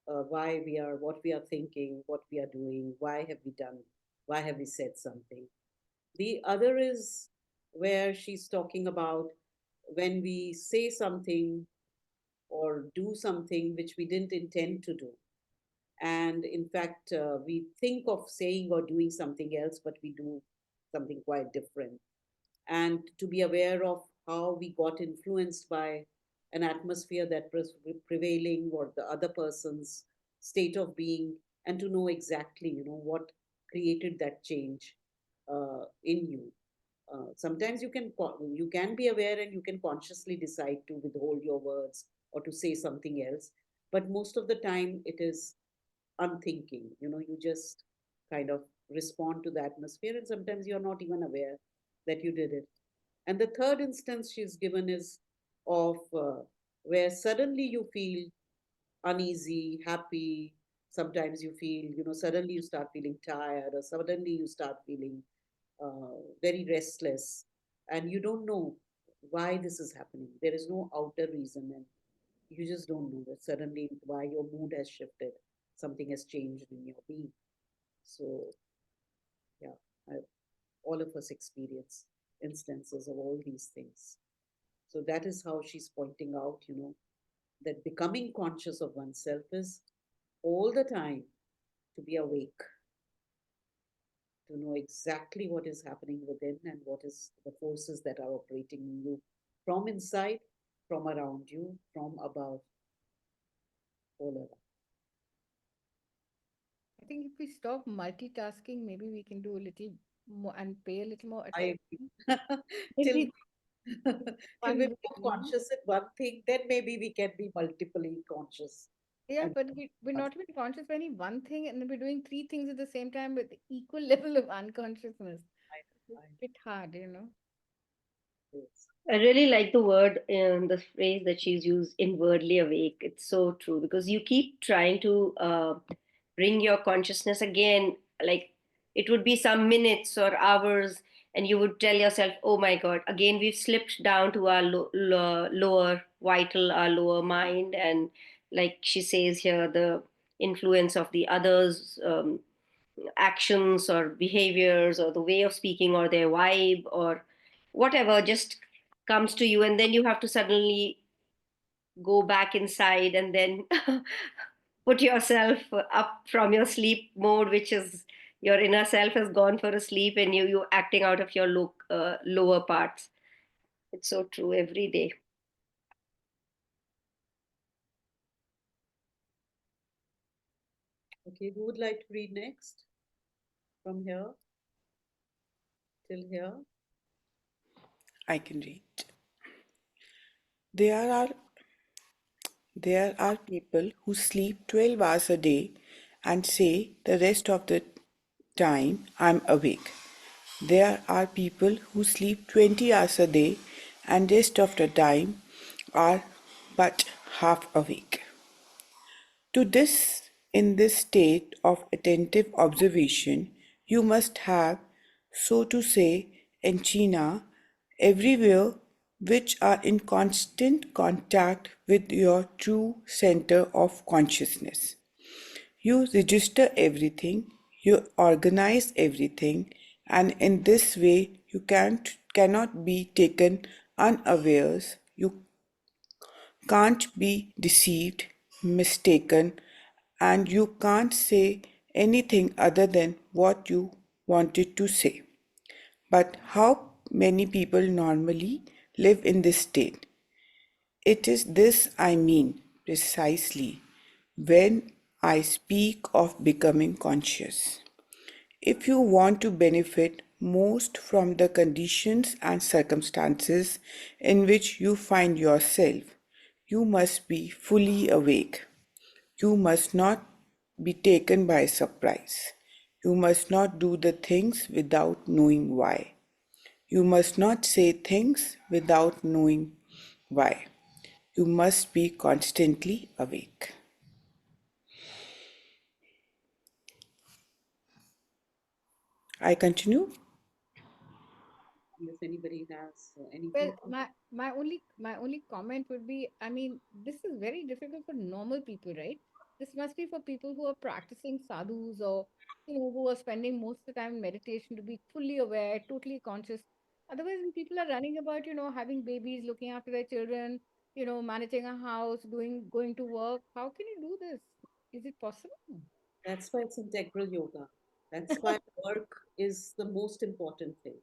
why we are, what we are thinking, what we are doing, why have we done, why have we said something. The other is where she's talking about when we say something or do something which we didn't intend to do. And in fact, we think of saying or doing something else, but we do something quite different. And to be aware of how we got influenced by an atmosphere that was prevailing or the other person's state of being, and to know exactly, what created that change in you. Sometimes you can be aware and you can consciously decide to withhold your words or to say something else, but most of the time it is unthinking. You just kind of respond to the atmosphere, and sometimes you're not even aware that you did it. And the third instance she's given is of where suddenly you feel uneasy, happy. Sometimes you feel, suddenly you start feeling tired, or suddenly you start feeling very restless, and you don't know why this is happening. There is no outer reason, and you just don't know that suddenly why your mood has shifted, something has changed in your being. So, yeah, I, all of us experience instances of all these things. So that is how she's pointing out, that becoming conscious of oneself is all the time to be awake, to know exactly what is happening within and what is the forces that are operating in you from inside, from around you, from above, all around. I think if we stop multitasking, maybe we can do a little more and pay a little more I attention. till Maybe till we're one more way. conscious in one thing, then maybe we can be multiply conscious. Yeah, And but we're not even conscious of any one thing, and then we're doing three things at the same time with equal level of unconsciousness. It's I, a bit hard, you know. yes. I really like the word, the phrase that she's used, inwardly awake. It's so true because you keep trying to bring your consciousness again, like it would be some minutes or hours, and you would tell yourself, oh my God, again, we've slipped down to our lower vital, our lower mind. And like she says here, the influence of the others. Actions or behaviors or the way of speaking or their vibe or whatever just comes to you, and then you have to suddenly go back inside and then put yourself up from your sleep mode, which is your inner self has gone for a sleep, and you acting out of your lower parts. It's so true every day. Okay, who would like to read next from here till here? I can read. There are there are people who sleep 12 hours a day and say the rest of the time I'm awake. There are people who sleep 20 hours a day and rest of the time are but half awake. To this, in this state of attentive observation, you must have, so to say, antennae everywhere which are in constant contact with your true center of consciousness. You register everything, you organize everything, and in this way you cannot be taken unawares, you can't be deceived, mistaken, and you can't say anything other than what you wanted to say. But how many people normally live in this state? It is this I mean precisely when I speak of becoming conscious. If you want to benefit most from the conditions and circumstances in which you find yourself. You must be fully awake. You must not be taken by surprise. You must not do the things without knowing why. You must not say things without knowing why. You must be constantly awake. I continue. If anybody has Well, anything to my only comment would be, I mean, this is very difficult for normal people, right? This must be for people who are practicing sadhus, or who are spending most of the time in meditation, to be fully aware, totally conscious. Otherwise, when people are running about, having babies, looking after their children, managing a house, going to work, how can you do this? Is it possible? That's why it's integral yoga. That's why work is the most important thing.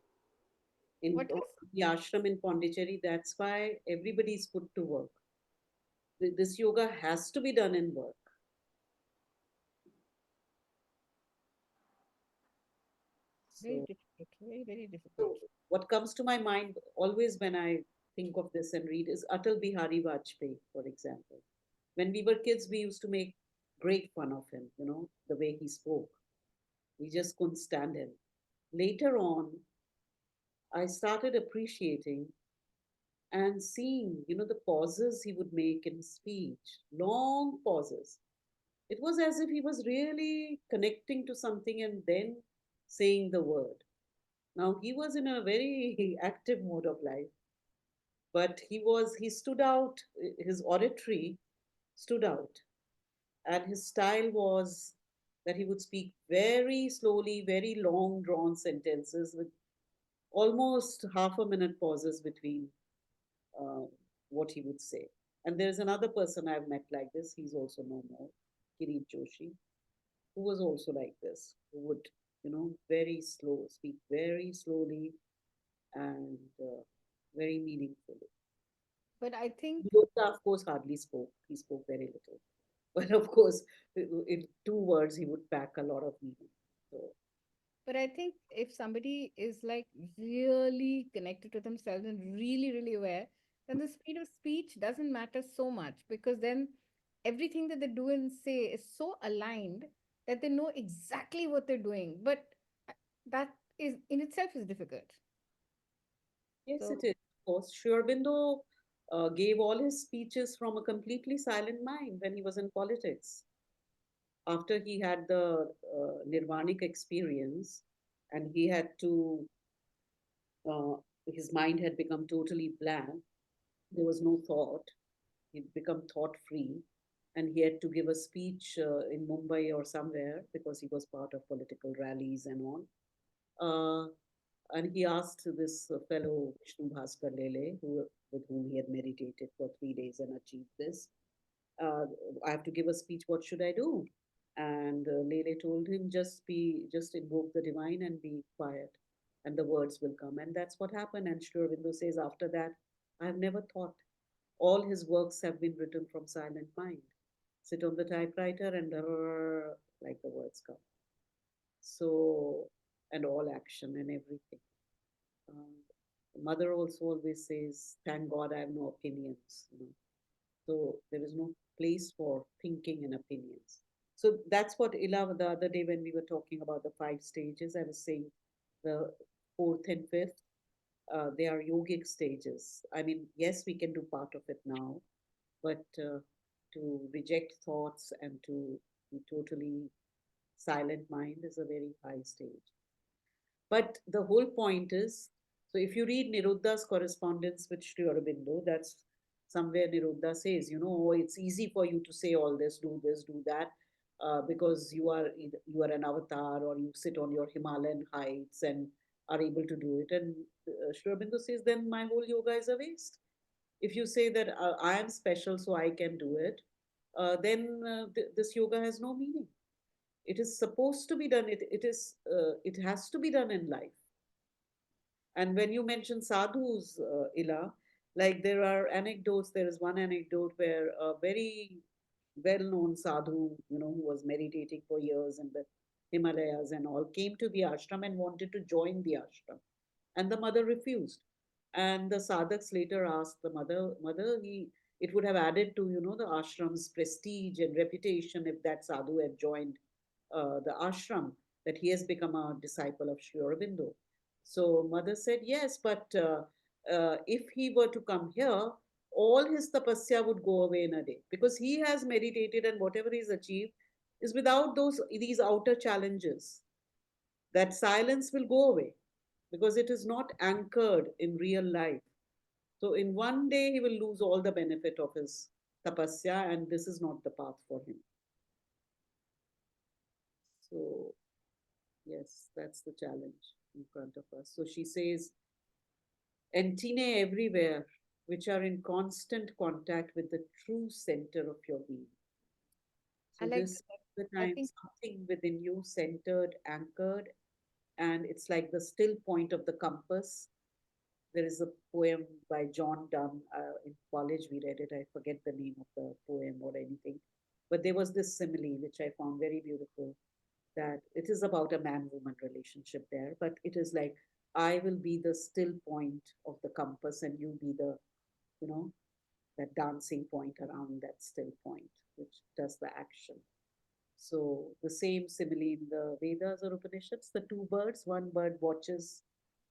In What is the ashram in Pondicherry, that's why everybody's put to work. This yoga has to be done in work. very So, difficult, very, very difficult. so what comes to my mind always when I think of this and read is Atal Bihari Vajpayee, for example. When we were kids, we used to make great fun of him, the way he spoke. We just couldn't stand him. Later on, I started appreciating and seeing, the pauses he would make in speech, long pauses. It was as if he was really connecting to something and then saying the word. Now, he was in a very active mode of life, but he stood out, his oratory stood out, and his style was that he would speak very slowly, very long, drawn sentences with almost half a minute pauses between uh, what he would say. And there's another person I've met like this. He's also no more, Kirit Joshi, who was also like this, who would, very slow, speak very slowly and very meaningfully. But I think Yoga, of course, hardly spoke. He spoke very little. But of course, in 2 words, he would pack a lot of meaning. So, But I think if somebody is like really connected to themselves and really, really aware, then the speed of speech doesn't matter so much, because then everything that they do and say is so aligned that they know exactly what they're doing. But uh, that is in itself is difficult. yes, So it is. Of course, Sri Aurobindo gave all his speeches from a completely silent mind when he was in politics. After he had the nirvanic experience and he had to, uh, his mind had become totally blank, there was no thought, he'd become thought free, and he had to give a speech in Mumbai or somewhere because he was part of political rallies and all. Uh, and he asked this fellow Vishnu Bhaskar Lele, with whom he had meditated for 3 days and achieved this, uh, I have to give a speech. What should I do? And Lele told him, just invoke the divine and be quiet, and the words will come. And that's what happened. And Sri Aurobindo says, after that, I have never thought. All his works have been written from silent mind. Sit on the typewriter and like the words come. So, and all action and everything. Mother also always says, thank God I have no opinions. So there is no place for thinking and opinions. So that's what Ila, the other day when we were talking about the 5 stages, I was saying the fourth and fifth, they are yogic stages. I mean, yes, we can do part of it now, but to reject thoughts and to be totally silent mind is a very high stage. But the whole point is, so if you read Niruddha's correspondence with Sri Aurobindo, that's somewhere Niruddha says, oh, it's easy for you to say all this, do that, because you are an avatar or you sit on your Himalayan heights and are able to do it. And Sri Aurobindo says, then my whole yoga is a waste. If you say that I am special so I can do it, then this yoga has no meaning. It is supposed to be done. It has to be done in life. And when you mention sadhus, Ila, like there are anecdotes. There is one anecdote where a very well-known sadhu, who was meditating for years, and Himalayas and all, came to the ashram and wanted to join the ashram. And the mother refused. And the sadhaks later asked the mother, it would have added to, the ashram's prestige and reputation if that sadhu had joined the ashram, that he has become a disciple of Sri Aurobindo. So mother said, yes, but if he were to come here, all his tapasya would go away in a day, because he has meditated and whatever he's achieved is without these outer challenges. That silence will go away because it is not anchored in real life. So in one day he will lose all the benefit of his tapasya, and this is not the path for him. So yes, that's the challenge in front of us. So she says, antennae everywhere, which are in constant contact with the true center of your being. I So like this is the I time think something within you centered, anchored, and it's like the still point of the compass. There is a poem by John Donne. In college, we read it. I forget the name of the poem or anything. But there was this simile, which I found very beautiful, that it is about a man woman relationship there. But it is like, I will be the still point of the compass, and you be the, you know, that dancing point around that still point, which does the action. So the same simile in the Vedas or Upanishads, the two birds, one bird watches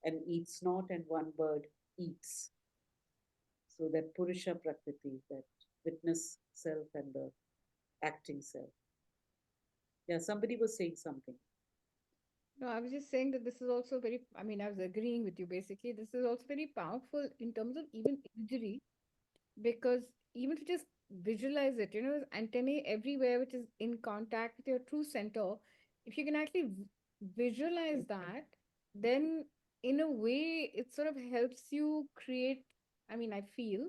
and eats not, and one bird eats. So that Purusha Prakriti, that witness self and the acting self. Yeah, somebody was saying something. no, I was just saying that this is also very, I mean, I was agreeing with you basically. This is also very powerful in terms of even imagery, because even to just visualize it, antennae everywhere, which is in contact with your true center, if you can actually visualize that, then in a way it sort of helps you create, I mean, I feel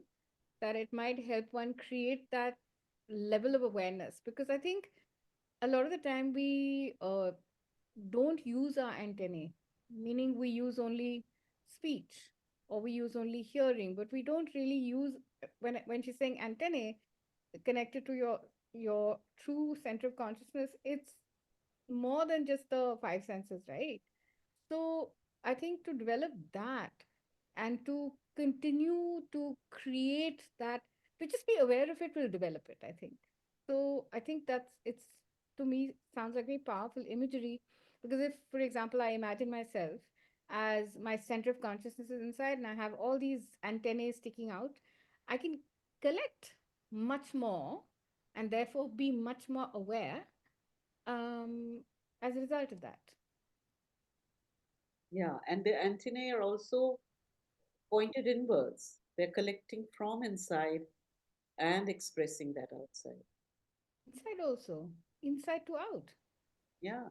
that it might help one create that level of awareness, because I think a lot of the time we don't use our antennae, meaning we use only speech or we use only hearing, but we don't really use, when she's saying antennae connected to your true center of consciousness, it's more than just the five senses, right? So I think to develop that and to continue to create that, to just be aware of it will develop it, I think. So I think it's, to me, sounds like very powerful imagery, because if, for example, I imagine myself as my center of consciousness is inside and I have all these antennae sticking out, I can collect much more and therefore be much more aware as a result of that. Yeah, and the antennae are also pointed inwards. They're collecting from inside and expressing that outside. Inside also, inside to out. Yeah,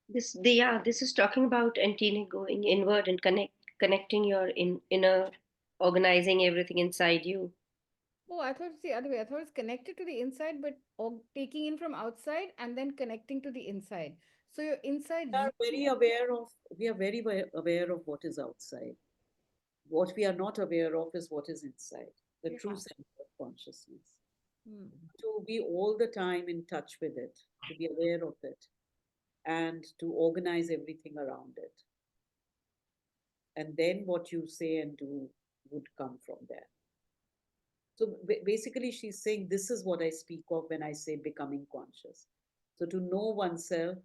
This is talking about antennae going inward and connecting your inner, organizing everything inside you. Oh, I thought it's the other way. I thought it's connected to the inside, but taking in from outside and then connecting to the inside. So your inside we are you. very aware of we are very aware of what is outside. What we are not aware of is what is inside, the true Yeah. center of consciousness. Hmm. To be all the time in touch with it, to be aware of it, and to organize everything around it. And then what you say and do would come from there. So basically, she's saying this is what I speak of when I say becoming conscious. So to know oneself,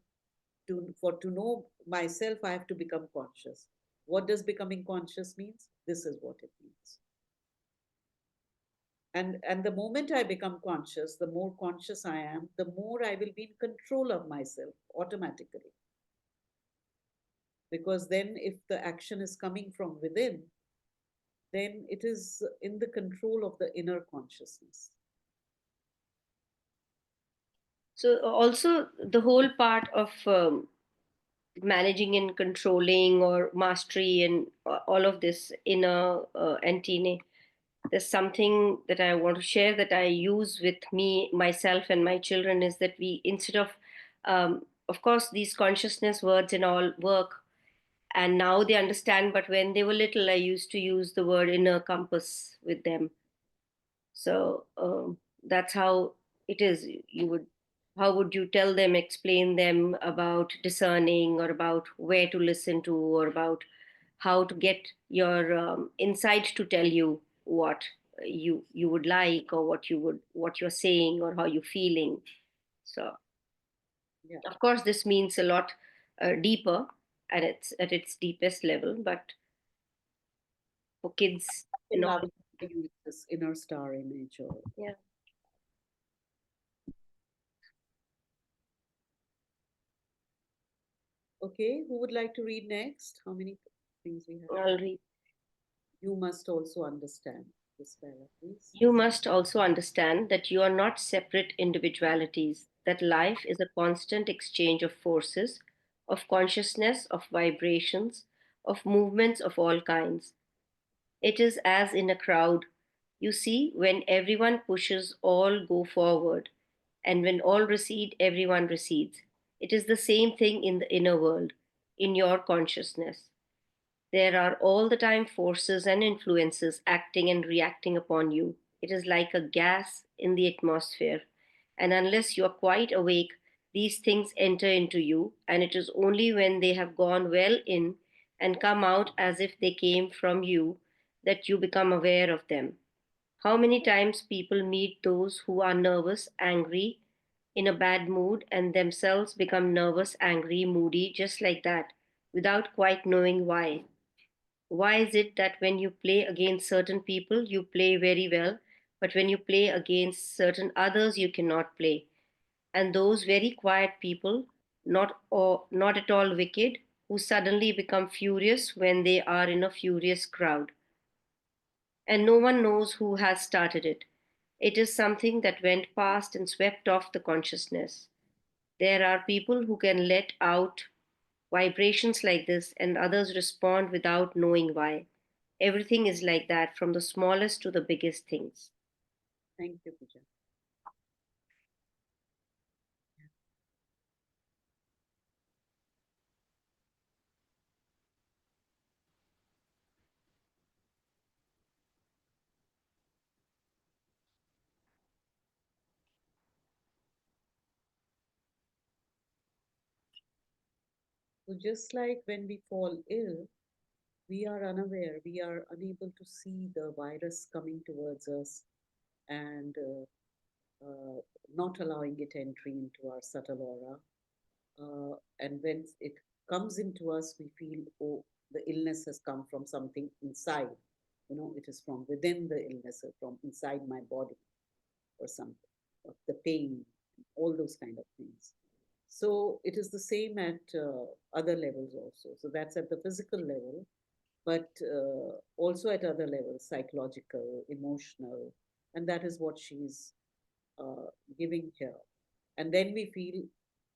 to know myself, I have to become conscious. What does becoming conscious means? This is what it means. And the moment I become conscious, the more conscious I am, the more I will be in control of myself automatically. Because then if the action is coming from within, then it is in the control of the inner consciousness. So also the whole part of managing and controlling or mastery and all of this inner antennae. There's something that I want to share that I use with me, myself, and my children, is that we, instead of course, these consciousness words and all work, and now they understand, but when they were little, I used to use the word inner compass with them. So that's how it is. You would how would you tell them, explain them about discerning, or about where to listen to, or about how to get your insight to tell you what you would like, or what you're saying, or how you're feeling. So Yeah. of course this means a lot deeper, and it's at its deepest level, but for kids, Allowing to use this inner star image or yeah. okay, who would like to read next? How many things we have? I'll read. You must also understand this para, please. You must also understand that you are not separate individualities, that life is a constant exchange of forces, of consciousness, of vibrations, of movements of all kinds. It is as in a crowd. You see, when everyone pushes, all go forward, and when all recede, everyone recedes. It is the same thing in the inner world, in your consciousness. There are all the time forces and influences acting and reacting upon you. It is like a gas in the atmosphere. And unless you are quite awake, these things enter into you, and it is only when they have gone well in and come out as if they came from you that you become aware of them. How many times people meet those who are nervous, angry, in a bad mood, and themselves become nervous, angry, moody, just like that, without quite knowing why. Why is it that when you play against certain people, you play very well, but when you play against certain others, you cannot play? And those very quiet people, not at all wicked, who suddenly become furious when they are in a furious crowd. And no one knows who has started it. It is something that went past and swept off the consciousness. There are people who can let out vibrations like this, and others respond without knowing why. Everything is like that, from the smallest to the biggest things. Thank you, Pooja. So just like when we fall ill, we are unaware, we are unable to see the virus coming towards us and not allowing it entry into our subtle aura. And when it comes into us, we feel, oh, the illness has come from something inside. You know, it is from within the illness or from inside my body or something, of the pain, all those kind of things. So it is the same at other levels also. So that's at the physical level, but also at other levels, psychological, emotional, and that is what she's uh, giving here. And then we feel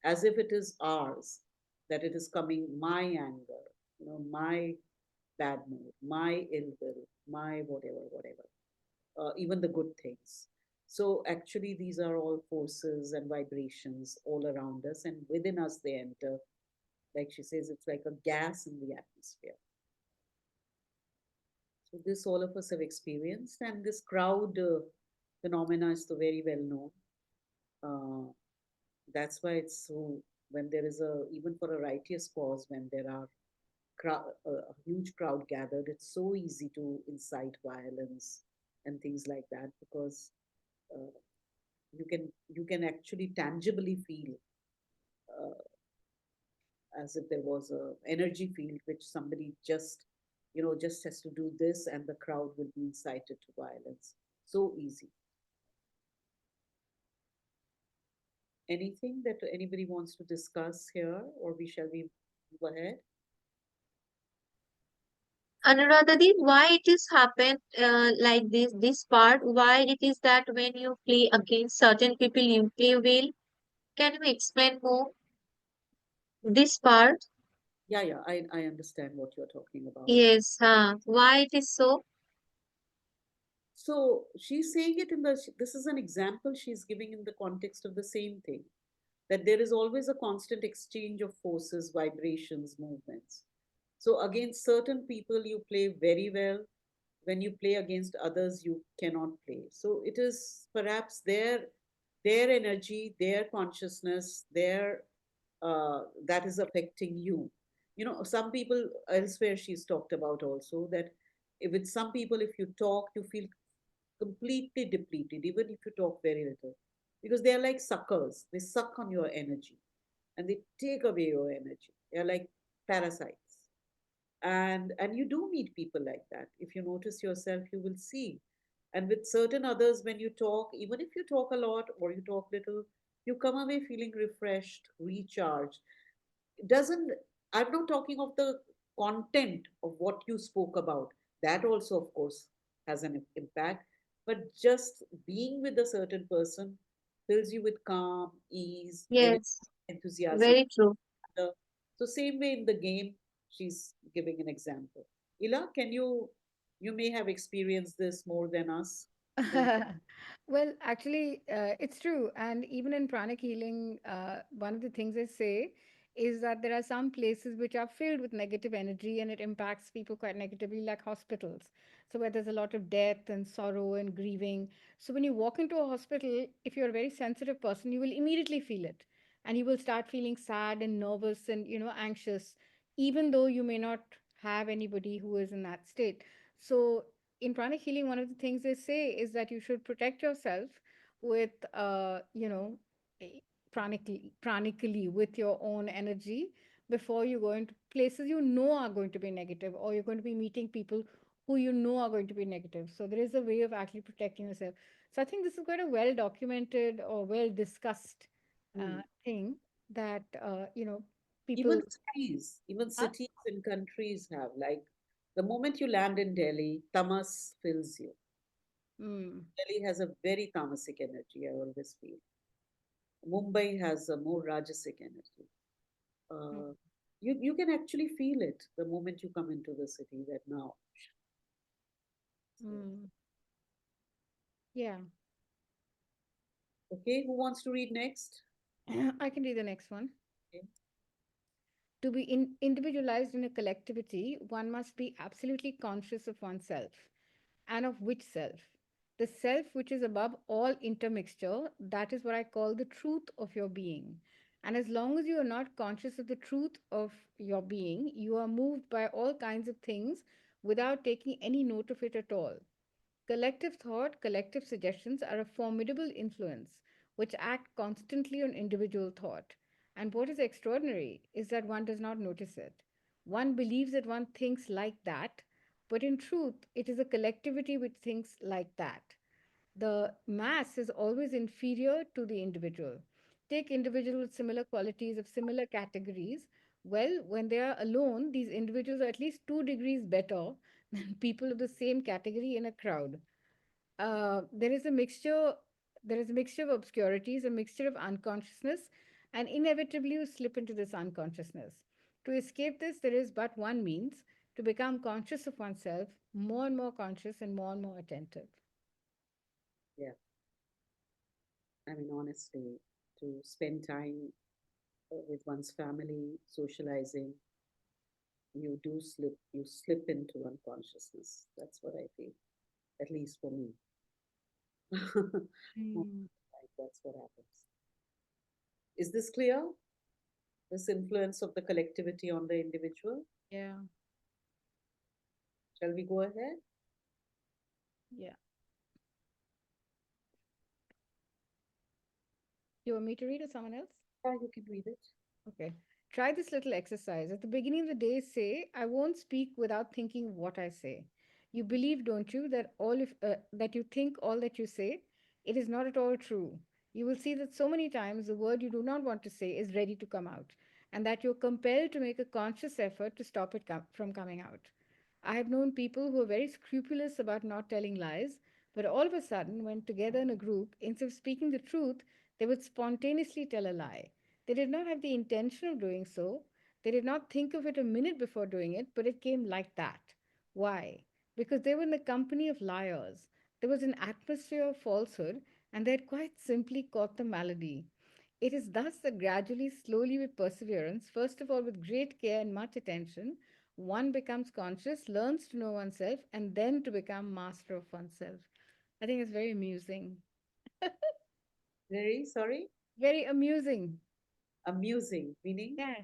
as if it is ours, that it is coming my anger, you know, my bad mood, my ill will, my whatever, whatever, even the good things. So actually, these are all forces and vibrations all around us, and within us they enter. Like she says, it's like a gas in the atmosphere. So this all of us have experienced, and this crowd phenomena is so very well known. Uh, that's why it's so, when there is a, even for a righteous cause, when there are a huge crowd gathered, it's so easy to incite violence and things like that, because uh, you can actually tangibly feel uh, as if there was a energy field which somebody just, you know, just has to do this and the crowd will be incited to violence so easy. Anything that anybody wants to discuss here, or we shall we move ahead? Anuradha, why it is happened like this part? Why it is that when you play against certain people, you play well? Can you explain more this part? Yeah, I understand what you're talking about. Yes, why it is so? So she's saying it in the, this is an example she's giving in the context of the same thing, that there is always a constant exchange of forces, vibrations, movements. So against certain people, you play very well. When you play against others, you cannot play. So it is perhaps there, their energy, their consciousness, their that is affecting you. You know, some people elsewhere she's talked about also that with some people, if you talk, you feel completely depleted, even if you talk very little, because they are like suckers. They suck on your energy and they take away your energy. They're like parasites. And you do meet people like that. If you notice yourself, you will see. And with certain others, when you talk, even if you talk a lot or you talk little, you come away feeling refreshed, recharged. It doesn't, I'm not talking of the content of what you spoke about. That also, of course, has an impact. But just being with a certain person fills you with calm, ease, energy, Yes, enthusiasm. very true. So same way in the game, she's giving an example. Ila, you may have experienced this more than us. So Well, actually, it's true. And even in pranic healing, one of the things they say is that there are some places which are filled with negative energy and it impacts people quite negatively, like hospitals. So, where there's a lot of death and sorrow and grieving. So, when you walk into a hospital, if you're a very sensitive person, you will immediately feel it. And you will start feeling sad and nervous and, anxious, even though you may not have anybody who is in that state. So, in pranic healing, one of the things they say is that you should protect yourself with, eh, pranically with your own energy before you go into places you know are going to be negative, or you're going to be meeting people who you know are going to be negative. So there is a way of actually protecting yourself. So I think this is quite a well documented or well discussed hmm. thing that, people. Even Huh? cities and countries have like the moment you land in Delhi, tamas fills you. Mm, Delhi has a very tamasic energy, I always feel. Mumbai has a more rajasic energy. mm, Uh, you can actually feel it the moment you come into the city that now. So, mm. Yeah. okay, who wants to read next? I can read the next one. Okay. To be individualized in a collectivity, one must be absolutely conscious of oneself. And of which self? The self which is above all intermixture, that is what I call the truth of your being. And as long as you are not conscious of the truth of your being, you are moved by all kinds of things without taking any note of it at all. Collective thought, collective suggestions are a formidable influence which act constantly on individual thought. And what is extraordinary is that one does not notice it. One believes that one thinks like that, but in truth, it is a collectivity which thinks like that. The mass is always inferior to the individual. Take individuals with similar qualities of similar categories. Well, when they are alone, these individuals are at least 2 degrees better than people of the same category in a crowd. There is a mixture. There is a mixture of obscurities, a mixture of unconsciousness, and inevitably you slip into this unconsciousness. To escape this, there is but one means: to become conscious of oneself, more and more conscious and more attentive. Yeah, I mean, honestly, to spend time with one's family, socializing, you slip into unconsciousness. That's what I feel, at least for me. Most Mm. that's what happens. Is this clear? This influence of the collectivity on the individual? Yeah, Shall we go ahead? yeah. You want me to read or someone else? Yeah, you can read it. Okay. Try this little exercise. At the beginning of the day, say, I won't speak without thinking what I say. You believe, don't you, that that you think all that you say? It is not at all true. You will see that so many times the word you do not want to say is ready to come out, and that you're compelled to make a conscious effort to stop it from coming out. I have known people who are very scrupulous about not telling lies, but all of a sudden, when together in a group, instead of speaking the truth, they would spontaneously tell a lie. They did not have the intention of doing so. They did not think of it a minute before doing it, but it came like that. Why? Because they were in the company of liars. There was an atmosphere of falsehood, and they had quite simply caught the malady. It is thus that gradually, slowly, with perseverance, first of all with great care and much attention, one becomes conscious, learns to know oneself, and then to become master of oneself. I think it's very amusing. Very sorry. Very amusing. Amusing, meaning? Yeah.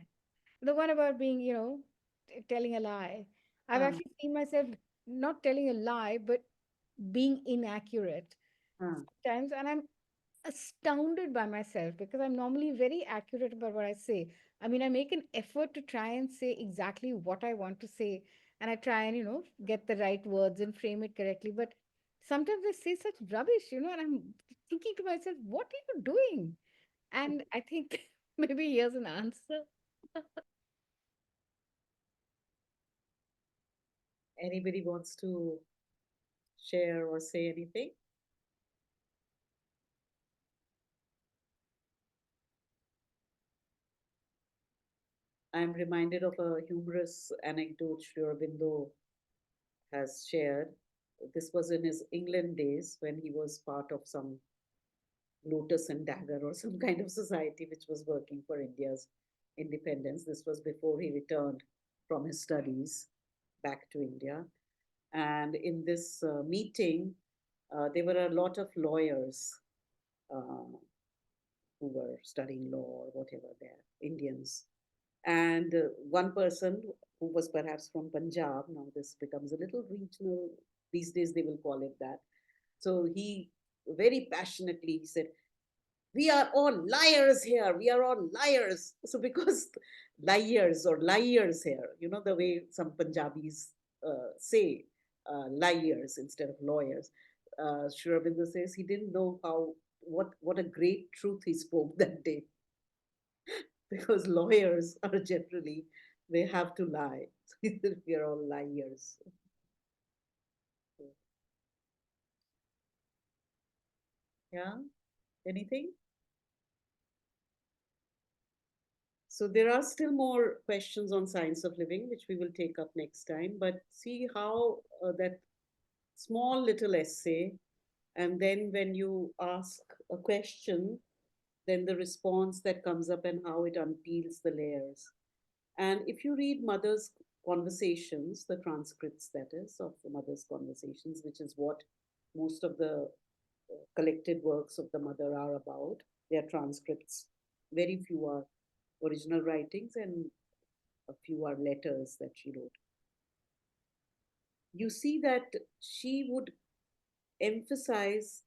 The one about being, telling a lie. I've Uh, actually seen myself not telling a lie, but being inaccurate uh, times, and I'm astounded by myself because I'm normally very accurate about what I say. I mean, I make an effort to try and say exactly what I want to say, and I try and, get the right words and frame it correctly. But sometimes I say such rubbish, and I'm thinking to myself, what are you doing? And I think maybe here's an answer. Anybody wants to share or say anything? I'm reminded of a humorous anecdote Sri Aurobindo has shared. This was in his England days when he was part of some Lotus and Dagger or some kind of society which was working for India's independence. This was before he returned from his studies back to India. And in this meeting, there were a lot of lawyers uh, who were studying law or whatever they're Indians. And one person who was perhaps from Punjab, now this becomes a little regional, these days they will call it that. So he very passionately he said, we are all liars here. We are all liars. So because liars or liars here, the way some Punjabis say liars instead of lawyers. Sri Aurobindo says he didn't know what a great truth he spoke that day because lawyers are generally they have to lie. So we are all liars. Yeah. Anything? So there are still more questions on science of living, which we will take up next time. But see how that small little essay, and then when you ask a question, then the response that comes up and how it unpeels the layers. And if you read Mother's conversations, the transcripts, that is, of the Mother's conversations, which is what most of the collected works of the Mother are about, they are transcripts. Very few are original writings, and a few are letters that she wrote. You see that she would emphasize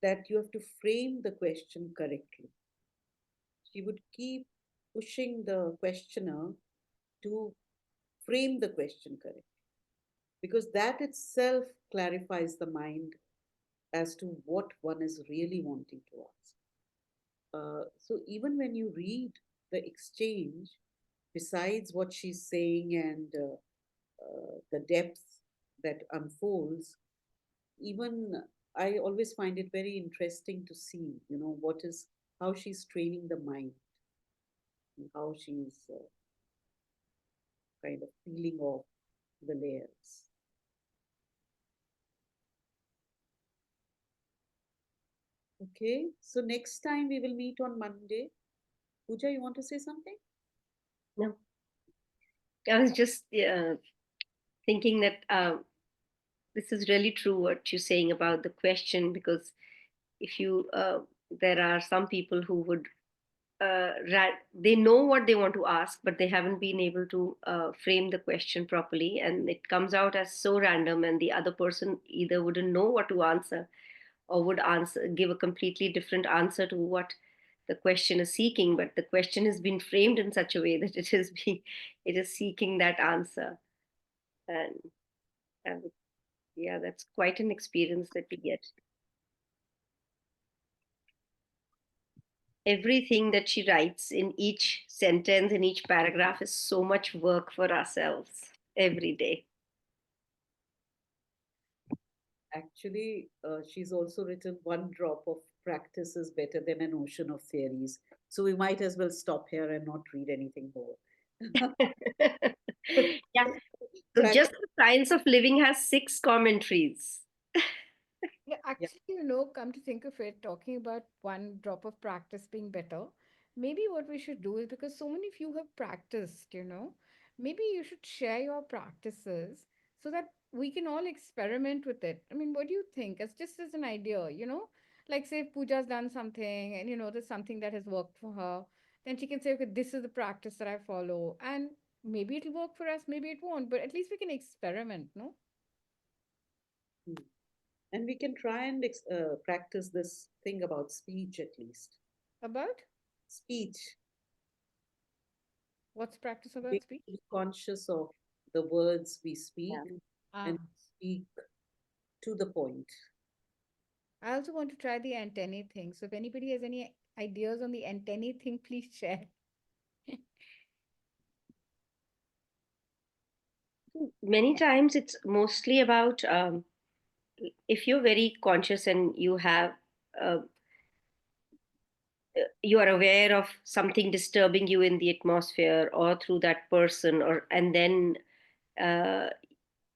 that you have to frame the question correctly. She would keep pushing the questioner to frame the question correctly because that itself clarifies the mind as to what one is really wanting to ask. So even when you read the exchange, besides what she's saying and the depth that unfolds, even I always find it very interesting to see, what is how she's training the mind and how she's kind of peeling off the layers. Okay, so next time we will meet on Monday. Pooja, you want to say something? No, I was just thinking that this is really true what you're saying about the question, because if you there are some people who would they know what they want to ask, but they haven't been able to frame the question properly, and it comes out as so random, and the other person either wouldn't know what to answer or would answer give a completely different answer to what the question is seeking, but the question has been framed in such a way that it is seeking that answer. And, and yeah, that's quite an experience that we get. Everything that she writes in each sentence, in each paragraph, is so much work for ourselves every day. Actually, she's also written one drop of practice is better than an ocean of theories. So we might as well stop here and not read anything more. Yeah. So Prac- just the science of living has 6 commentaries. Yeah, yeah, actually, come to think of it, talking about one drop of practice being better, maybe what we should do is, because so many of you have practiced, maybe you should share your practices so that we can all experiment with it. I mean, what do you think? As just as an idea, Like, say, if Pooja's done something and, there's something that has worked for her, then she can say, okay, this is the practice that I follow. And maybe it'll work for us, maybe it won't, but at least we can experiment, no? Hmm. And we can try and practice this thing about speech at least. About Speech, what's practice about being speech? conscious of the words we speak Ah, and speak to the point. I also want to try the antennae thing. So if anybody has any ideas on the antennae thing, please share. Many times it's mostly about if you're very conscious and uh, you are aware of something disturbing you in the atmosphere or through that person, or and then uh,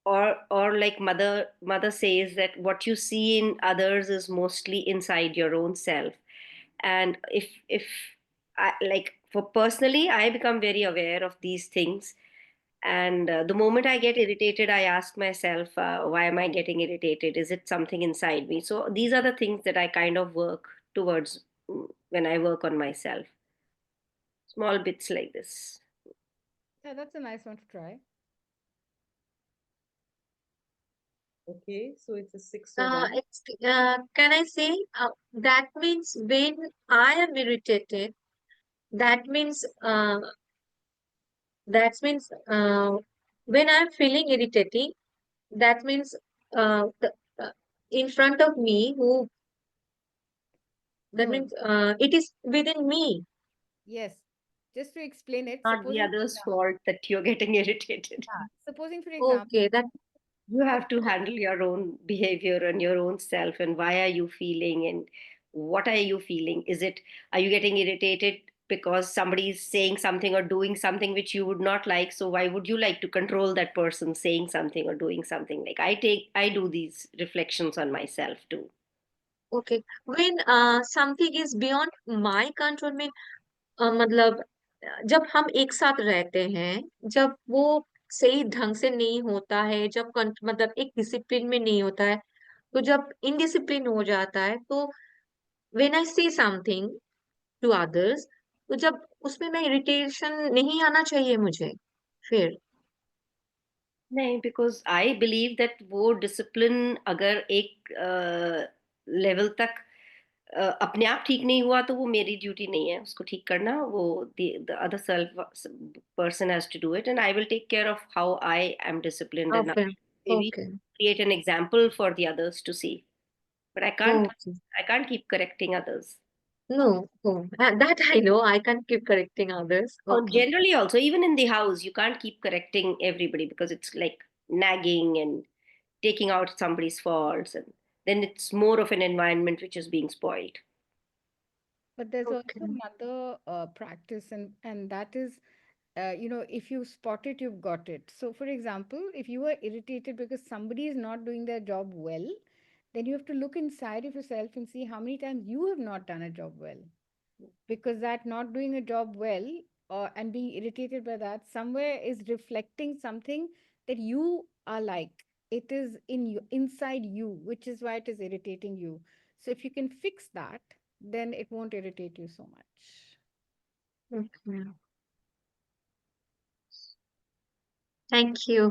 or like mother says that what you see in others is mostly inside your own self. And if I, like, for personally, I become very aware of these things. And the moment I get irritated, I ask myself, why am I getting irritated? Is it something inside me? So these are the things that I kind of work towards when I work on myself. Small bits like this. Yeah, that's a nice one to try. Okay, so it's a 601. Can I say that means when I am irritated, that means when I'm feeling irritating, that means in front of me who that No, means it is within me. yes. Just to explain it, Not the other's fault that you're getting irritated. supposing for example, Okay, that You have to handle your own behavior and your own self, and why are you feeling, and what are you feeling? Are you getting irritated because somebody is saying something or doing something which you would not like? So why would you like to control that person saying something or doing something? Like, I do these reflections on myself too. okay. When something is beyond my control में मतलब जब हम एक साथ रहते हैं, जब वो सही ढंग से नहीं होता है, जब मतलब एक डिसिप्लिन में नहीं होता है, तो जब इनडिसिप्लिन हो जाता है, तो व्हेन आई से समथिंग टू अदर्स, तो जब उसमें मैं इरिटेशन नहीं आना चाहिए मुझे फिर नहीं, बिकॉज आई बिलीव दैट वो डिसिप्लिन अगर एक लेवल तक अपने आप ठीक नहीं हुआ, तो वो मेरी ड्यूटी नहीं है उसको ठीक करना. वो the other self person has to do it, and I will take care of how I am disciplined, and okay maybe okay create an example for the others to see. But okay I can't keep correcting others. Know that I know I can keep correcting others Or okay generally also, even in the house, you can't keep correcting everybody because it's like nagging and taking out somebody's faults, and then it's more of an environment which is being spoiled. but there's okay also another practice, and that is, if you spot it, you've got it. So, for example, if you are irritated because somebody is not doing their job well, then you have to look inside of yourself and see how many times you have not done a job well. Because that not doing a job well, and being irritated by that somewhere is reflecting something that you are like. It is in you, inside you, which is why it is irritating you. So if you can fix that, then it won't irritate you so much. Okay thank you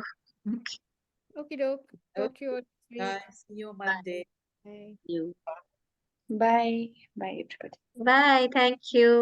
Okay, doke. Talk to you all next week. Bye. See you Monday. Bye. You. Bye. Bye, everybody. Bye thank you